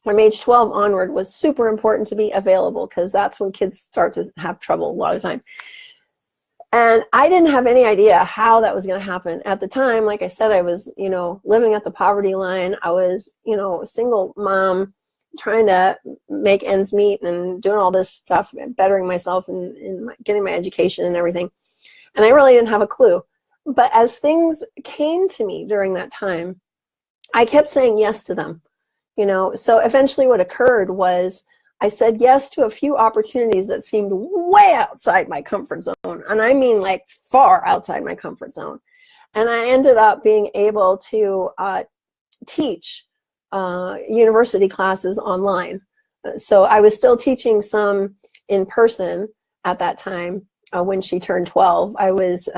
from age 12 onward was super important to be available, because that's when kids start to have trouble a lot of the time. And I didn't have any idea how that was going to happen. At the time, like I said, I was, you know, living at the poverty line. I was, you know, a single mom trying to make ends meet and doing all this stuff, bettering myself and getting my education and everything. And I really didn't have a clue. But as things came to me during that time, I kept saying yes to them. You know, so eventually what occurred was I said yes to a few opportunities that seemed way outside my comfort zone. And I mean like far outside my comfort zone. And I ended up being able to teach university classes online. So I was still teaching some in person at that time when she turned 12. I was,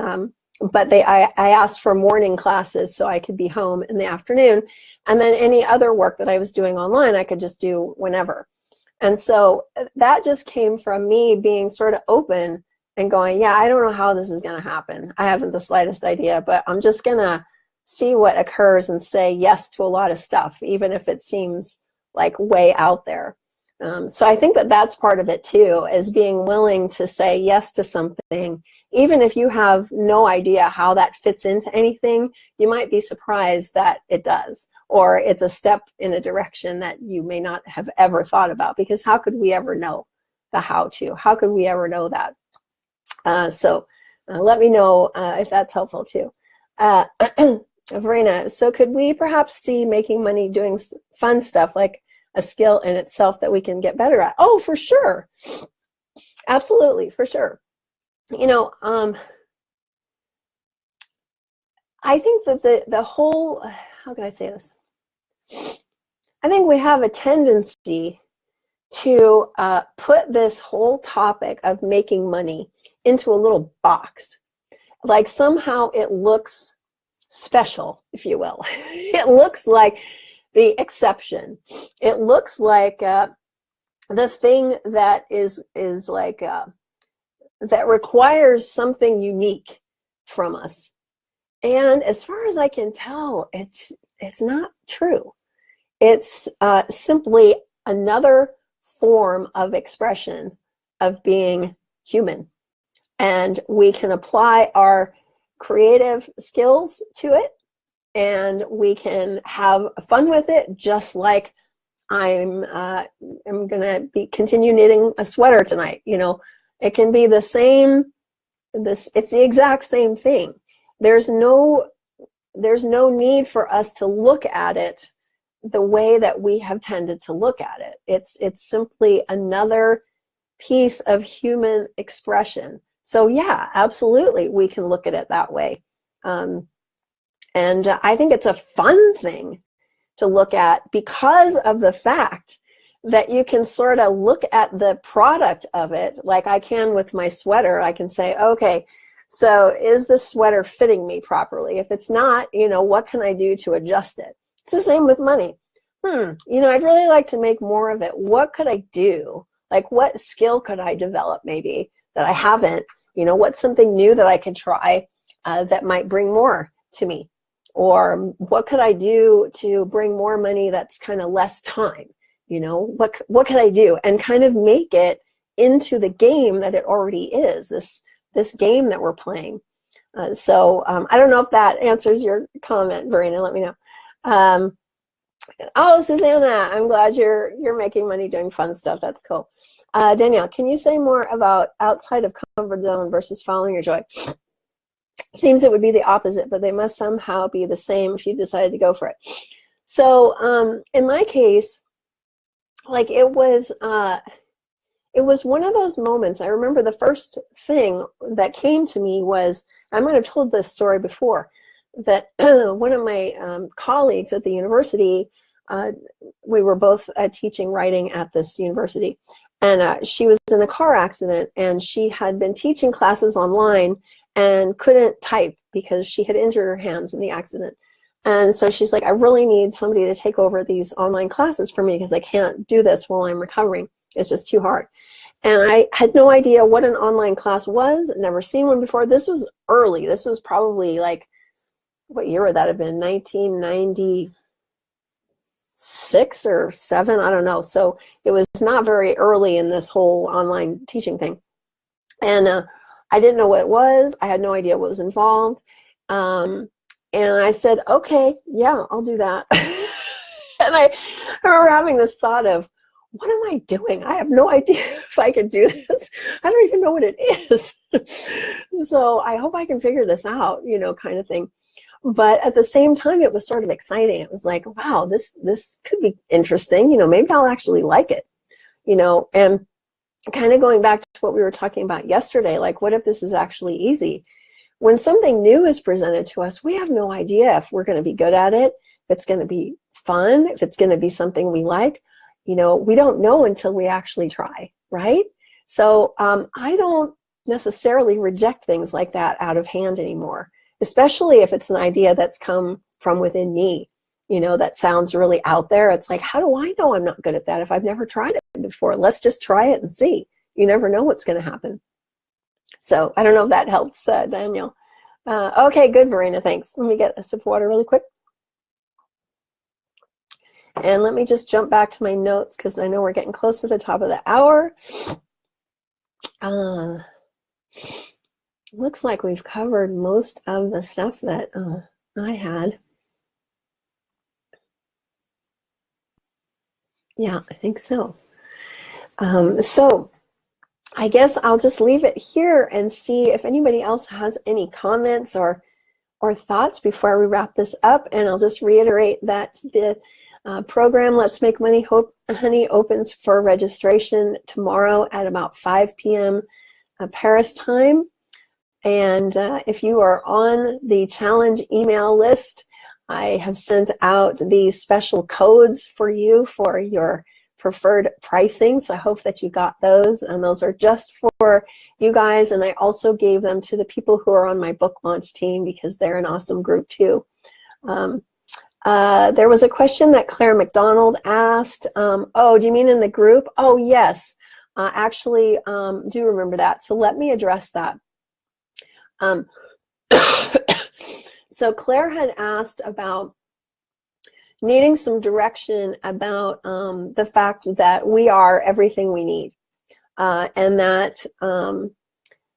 but I asked for morning classes so I could be home in the afternoon. And then any other work that I was doing online, I could just do whenever. And so that just came from me being sort of open and going, yeah, I don't know how this is going to happen. I haven't the slightest idea, but I'm just going to see what occurs and say yes to a lot of stuff, even if it seems like way out there. So I think that that's part of it too, is being willing to say yes to something, even if you have no idea how that fits into anything, you might be surprised that it does, or it's a step in a direction that you may not have ever thought about, because how could we ever know the how to? How could we ever know that? So let me know if that's helpful too. Verena, so could we perhaps see making money doing fun stuff like a skill in itself that we can get better at? Oh, for sure. Absolutely, for sure. You know, I think that the whole, how can I say this? I think we have a tendency to put this whole topic of making money into a little box. Like somehow it looks special, if you will. It looks like the exception. It looks like the thing that is like, that requires something unique from us. And as far as I can tell, it's not true. It's simply another form of expression of being human. And we can apply our creative skills to it, and we can have fun with it, just like I'm gonna continue knitting a sweater tonight. You know, it can be the same. It's the exact same thing. There's no need for us to look at it the way that we have tended to look at it. It's simply another piece of human expression. So yeah, absolutely, we can look at it that way. And I think it's a fun thing to look at, because of the fact that you can sort of look at the product of it, like I can with my sweater. I can say, okay, so is this sweater fitting me properly? If it's not, you know, what can I do to adjust it? It's the same with money. You know, I'd really like to make more of it. What could I do? Like, what skill could I develop maybe that I haven't? You know, what's something new that I could try that might bring more to me? Or what could I do to bring more money that's kind of less time? You know, what could I do? And kind of make it into the game that it already is, this game that we're playing. So I don't know if that answers your comment, Verena. Let me know. Oh, Susanna, I'm glad you're making money doing fun stuff. That's cool. Danielle, can you say more about outside of comfort zone versus following your joy? Seems it would be the opposite, but they must somehow be the same if you decided to go for it. So in my case, like it was one of those moments. I remember the first thing that came to me was, I might have told this story before, that one of my colleagues at the university, we were both teaching writing at this university, and she was in a car accident, and she had been teaching classes online and couldn't type because she had injured her hands in the accident. And so she's like, I really need somebody to take over these online classes for me because I can't do this while I'm recovering. It's just too hard. And I had no idea what an online class was, never seen one before. This was early. This was probably like, what year would that have been? 1996 or 7, I don't know. So it was not very early in this whole online teaching thing. And I didn't know what it was. I had no idea what was involved. And I said, okay, yeah, I'll do that. And I remember having this thought of, what am I doing? I have no idea if I can do this. I don't even know what it is. So I hope I can figure this out, you know, kind of thing. But at the same time, it was sort of exciting. It was like, wow, this could be interesting. You know, maybe I'll actually like it, you know. And kind of going back to what we were talking about yesterday, like, what if this is actually easy? When something new is presented to us, we have no idea if we're going to be good at it, if it's going to be fun, if it's going to be something we like. You know, we don't know until we actually try, right? So I don't necessarily reject things like that out of hand anymore, especially if it's an idea that's come from within me, you know, that sounds really out there. It's like, how do I know I'm not good at that if I've never tried it before? Let's just try it and see. You never know what's going to happen. So I don't know if that helps, Daniel. Okay, good, Verena, thanks. Let me get a sip of water really quick. And let me just jump back to my notes because I know we're getting close to the top of the hour. looks like we've covered most of the stuff that I had. Yeah, I think so. So I guess I'll just leave it here and see if anybody else has any comments or thoughts before we wrap this up. And I'll just reiterate that the program Let's Make Money Honey opens for registration tomorrow at about 5 p.m. Paris time. And if you are on the challenge email list, I have sent out these special codes for you for your preferred pricing. So I hope that you got those, and those are just for you guys. And I also gave them to the people who are on my book launch team because they're an awesome group too. There was a question that Claire McDonald asked. Oh, do you mean in the group? Oh, yes. Actually, do remember that. So let me address that. So Claire had asked about needing some direction about the fact that we are everything we need, and that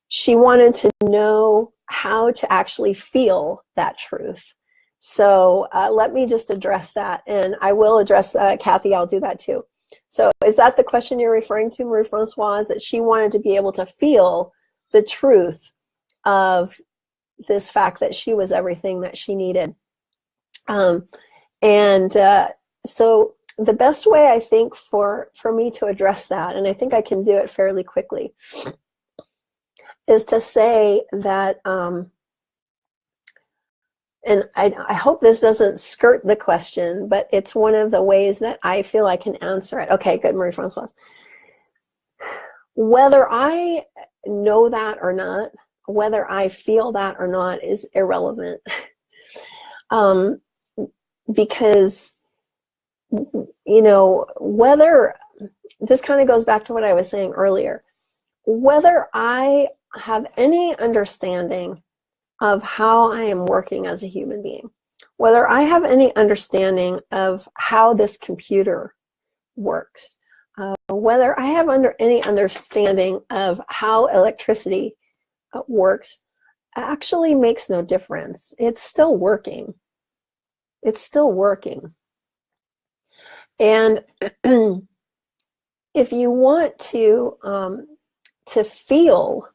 she wanted to know how to actually feel that truth. So let me just address that, and I will address Kathy, I'll do that too. So is that the question you're referring to, Marie-Francoise, that she wanted to be able to feel the truth of this fact that she was everything that she needed? So the best way, I think, for me to address that, and I think I can do it fairly quickly, is to say that, and I hope this doesn't skirt the question, but it's one of the ways that I feel I can answer it. Okay, good, Marie-Francoise. Whether I know that or not, whether I feel that or not is irrelevant. Because, you know, whether, this kind of goes back to what I was saying earlier, whether I have any understanding of how I am working as a human being, whether I have any understanding of how this computer works, whether I have any understanding of how electricity works, actually makes no difference. It's still working. It's still working. And if you want to feel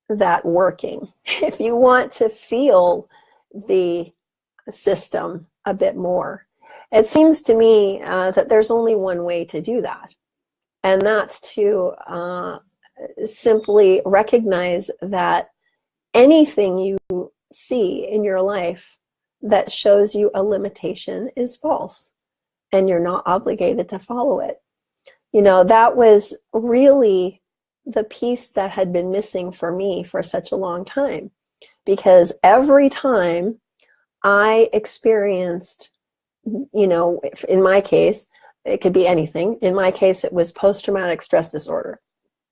that working, if you want to feel the system a bit more, it seems to me that there's only one way to do that, and that's to simply recognize that anything you see in your life that shows you a limitation is false, and you're not obligated to follow it. You know, that was really the piece that had been missing for me for such a long time, because every time I experienced, you know, in my case, it could be anything. In my case, it was post-traumatic stress disorder,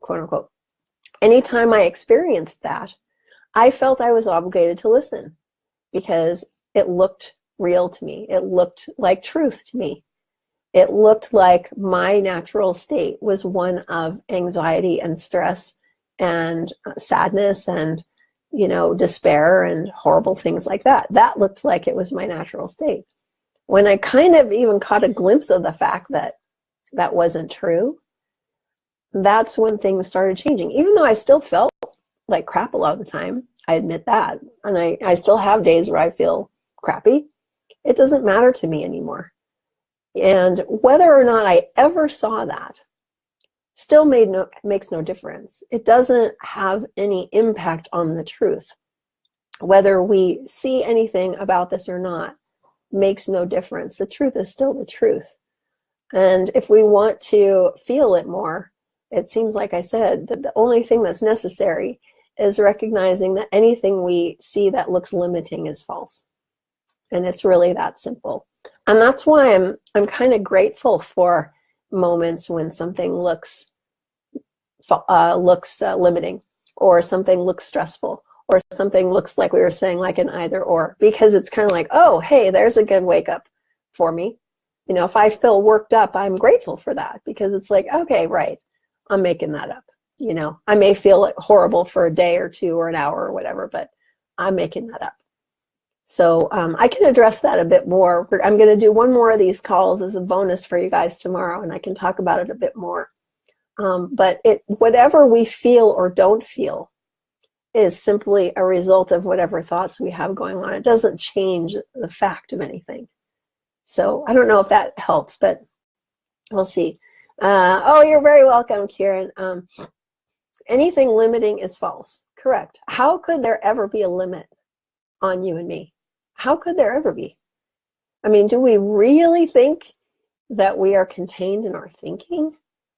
quote unquote. Anytime I experienced that, I felt I was obligated to listen because it looked real to me. It looked like truth to me. It looked like my natural state was one of anxiety and stress and sadness and, you know, despair and horrible things like that. That looked like it was my natural state. When I kind of even caught a glimpse of the fact that that wasn't true, that's when things started changing. Even though I still felt like crap a lot of the time, I admit that. And I still have days where I feel crappy. It doesn't matter to me anymore. And whether or not I ever saw that still makes no difference. It doesn't have any impact on the truth. Whether we see anything about this or not makes no difference. The truth is still the truth. And if we want to feel it more, it seems like I said that the only thing that's necessary is recognizing that anything we see that looks limiting is false. And it's really that simple. And that's why I'm kind of grateful for moments when something looks limiting, or something looks stressful, or something looks like we were saying like an either or, because it's kind of like, oh, hey, there's a good wake up for me. You know, if I feel worked up, I'm grateful for that, because it's like, okay, right, I'm making that up. You know, I may feel horrible for a day or two or an hour or whatever, but I'm making that up. So I can address that a bit more. I'm going to do one more of these calls as a bonus for you guys tomorrow, and I can talk about it a bit more. But whatever we feel or don't feel is simply a result of whatever thoughts we have going on. It doesn't change the fact of anything. So I don't know if that helps, but we'll see. Oh, you're very welcome, Kieran. Anything limiting is false. Correct. How could there ever be a limit on you and me? How could there ever be? I mean, do we really think that we are contained in our thinking?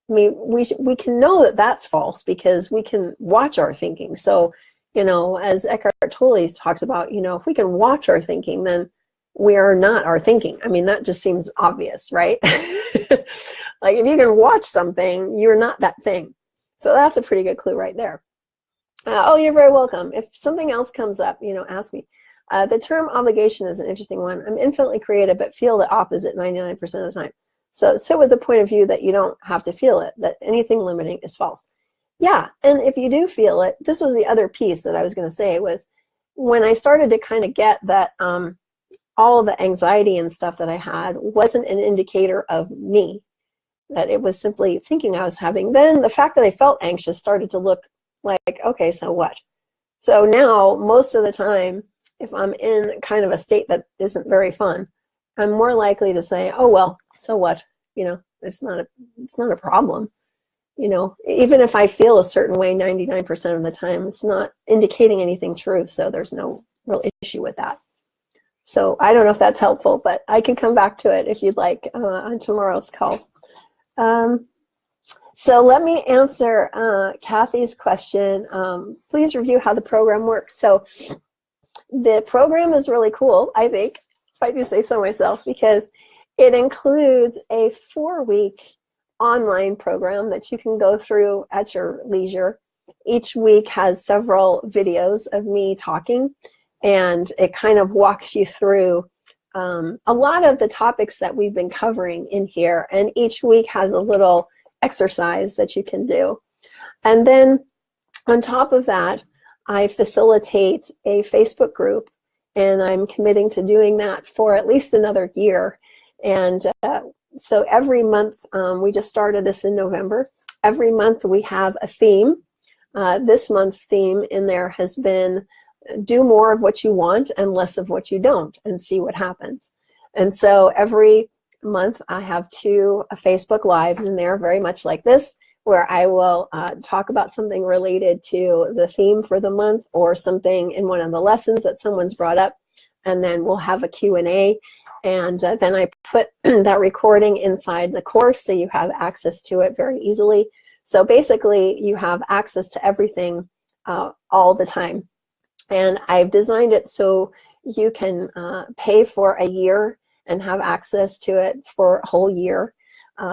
I mean, we can know that that's false because we can watch our thinking. So, you know, as Eckhart Tolle talks about, you know, if we can watch our thinking, then we are not our thinking. I mean, that just seems obvious, right? Like if you can watch something, you're not that thing. So that's a pretty good clue right there. Oh, you're very welcome. If something else comes up, you know, ask me. The term obligation is an interesting one. I'm infinitely creative, but feel the opposite 99% of the time. So sit with the point of view that you don't have to feel it, that anything limiting is false. Yeah, and if you do feel it, this was the other piece that I was going to say was when I started to kind of get that all of the anxiety and stuff that I had wasn't an indicator of me, that it was simply thinking I was having, then the fact that I felt anxious started to look like, okay, so what? So now, most of the time, if I'm in kind of a state that isn't very fun, I'm more likely to say, oh, well, so what? You know, it's not a problem. You know, even if I feel a certain way 99% of the time, it's not indicating anything true, so there's no real issue with that. So I don't know if that's helpful, but I can come back to it if you'd like on tomorrow's call. So let me answer Kathy's question. Please review how the program works. So the program is really cool, I think, if I do say so myself, because it includes a 4-week online program that you can go through at your leisure. Each week has several videos of me talking, and it kind of walks you through a lot of the topics that we've been covering in here, and each week has a little exercise that you can do. And then on top of that, I facilitate a Facebook group, and I'm committing to doing that for at least another year. And so every month, we just started this in November, every month we have a theme. This month's theme in there has been do more of what you want and less of what you don't, and see what happens. And so every month I have 2 Facebook Lives in there, very much like this, where I will talk about something related to the theme for the month or something in one of the lessons that someone's brought up, and then we'll have a Q&A, and then I put that recording inside the course so you have access to it very easily. So basically you have access to everything all the time. And I've designed it so you can pay for a year and have access to it for a whole year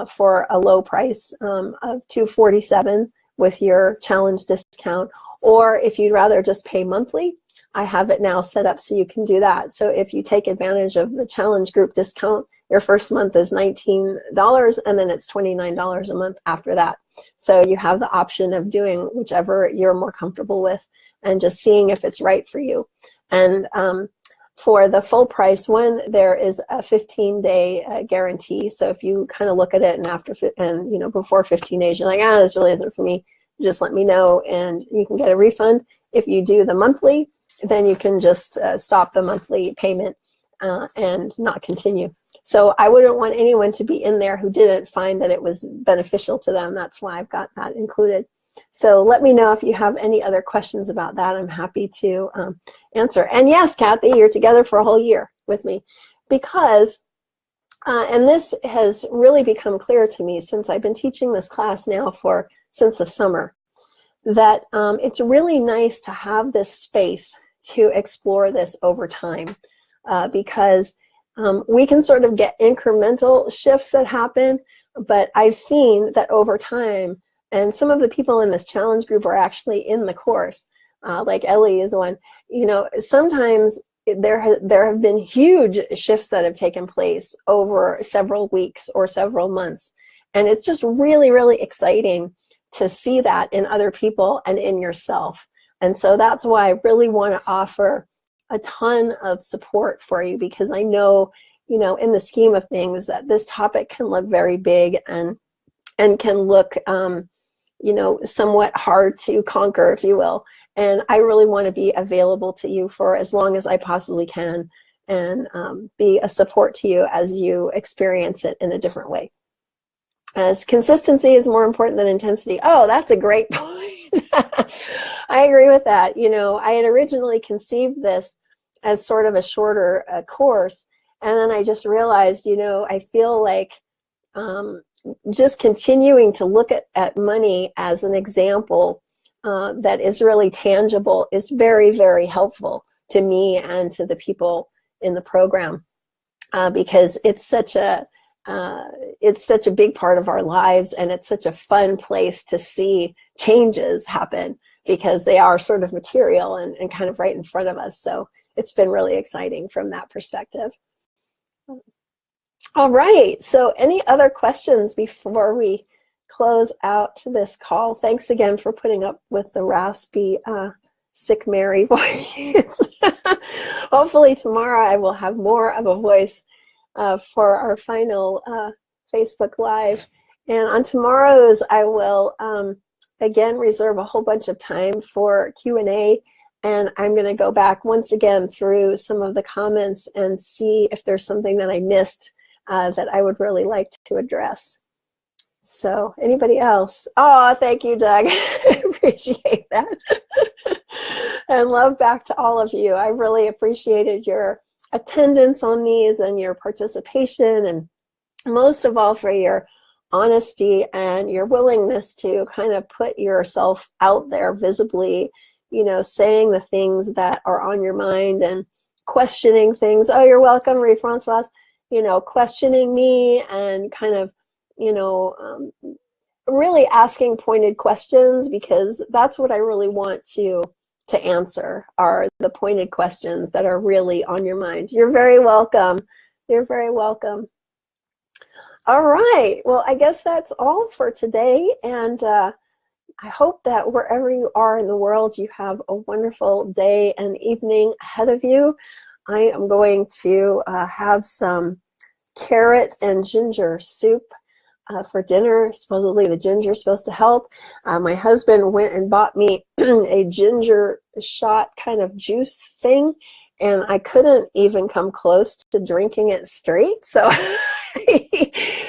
for a low price of $247 with your challenge discount. Or if you'd rather just pay monthly, I have it now set up so you can do that. So if you take advantage of the challenge group discount, your first month is $19 and then it's $29 a month after that. So you have the option of doing whichever you're more comfortable with and just seeing if it's right for you. And for the full price one, there is a 15-day guarantee. So if you kind of look at it and you know, before 15 days, you're like, this really isn't for me, just let me know and you can get a refund. If you do the monthly, then you can just stop the monthly payment and not continue. So I wouldn't want anyone to be in there who didn't find that it was beneficial to them. That's why I've got that included. So let me know if you have any other questions about that. I'm happy to answer. And yes, Kathy, you're together for a whole year with me because, and this has really become clear to me since I've been teaching this class now since the summer, that it's really nice to have this space to explore this over time because we can sort of get incremental shifts that happen, but I've seen that over time, and some of the people in this challenge group are actually in the course, like Ellie is one, you know, sometimes there have been huge shifts that have taken place over several weeks or several months. And it's just really, really exciting to see that in other people and in yourself. And so that's why I really want to offer a ton of support for you, because I know, you know, in the scheme of things, that this topic can look very big and can look, you know, somewhat hard to conquer, if you will. And I really want to be available to you for as long as I possibly can, and be a support to you as you experience it in a different way. As consistency is more important than intensity. Oh, that's a great point. I agree with that. You know, I had originally conceived this as sort of a shorter course, and then I just realized, you know, I feel like just continuing to look at money as an example that is really tangible is very, very helpful to me and to the people in the program, because it's such a big part of our lives, and it's such a fun place to see changes happen, because they are sort of material and kind of right in front of us. So it's been really exciting from that perspective. All right, so any other questions before we close out this call? Thanks again for putting up with the raspy, sick Mary voice. Hopefully tomorrow I will have more of a voice for our final Facebook Live. And on tomorrow's, I will again reserve a whole bunch of time for Q&A, and I'm going to go back once again through some of the comments and see if there's something that I missed that I would really like to address. So anybody else? Oh, thank you, Doug. I appreciate that. And love back to all of you. I really appreciated your attendance on these and your participation, and most of all for your honesty and your willingness to kind of put yourself out there visibly, you know, saying the things that are on your mind and questioning things. Oh, you're welcome, Marie-Francoise. You know, questioning me and kind of, you know, really asking pointed questions, because that's what I really want to answer, are the pointed questions that are really on your mind. You're very welcome. You're very welcome. All right. Well, I guess that's all for today. And I hope that wherever you are in the world, you have a wonderful day and evening ahead of you. I am going to have some carrot and ginger soup for dinner. Supposedly the ginger is supposed to help. My husband went and bought me a ginger shot kind of juice thing, and I couldn't even come close to drinking it straight. So,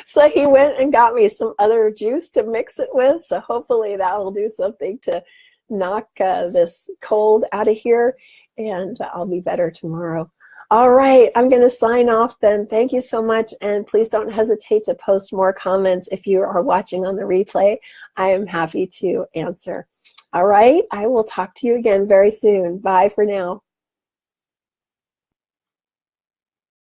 so he went and got me some other juice to mix it with. So hopefully that will do something to knock this cold out of here, and I'll be better tomorrow. All right, I'm going to sign off then. Thank you so much, and please don't hesitate to post more comments if you are watching on the replay. I am happy to answer. All right, I will talk to you again very soon. Bye for now.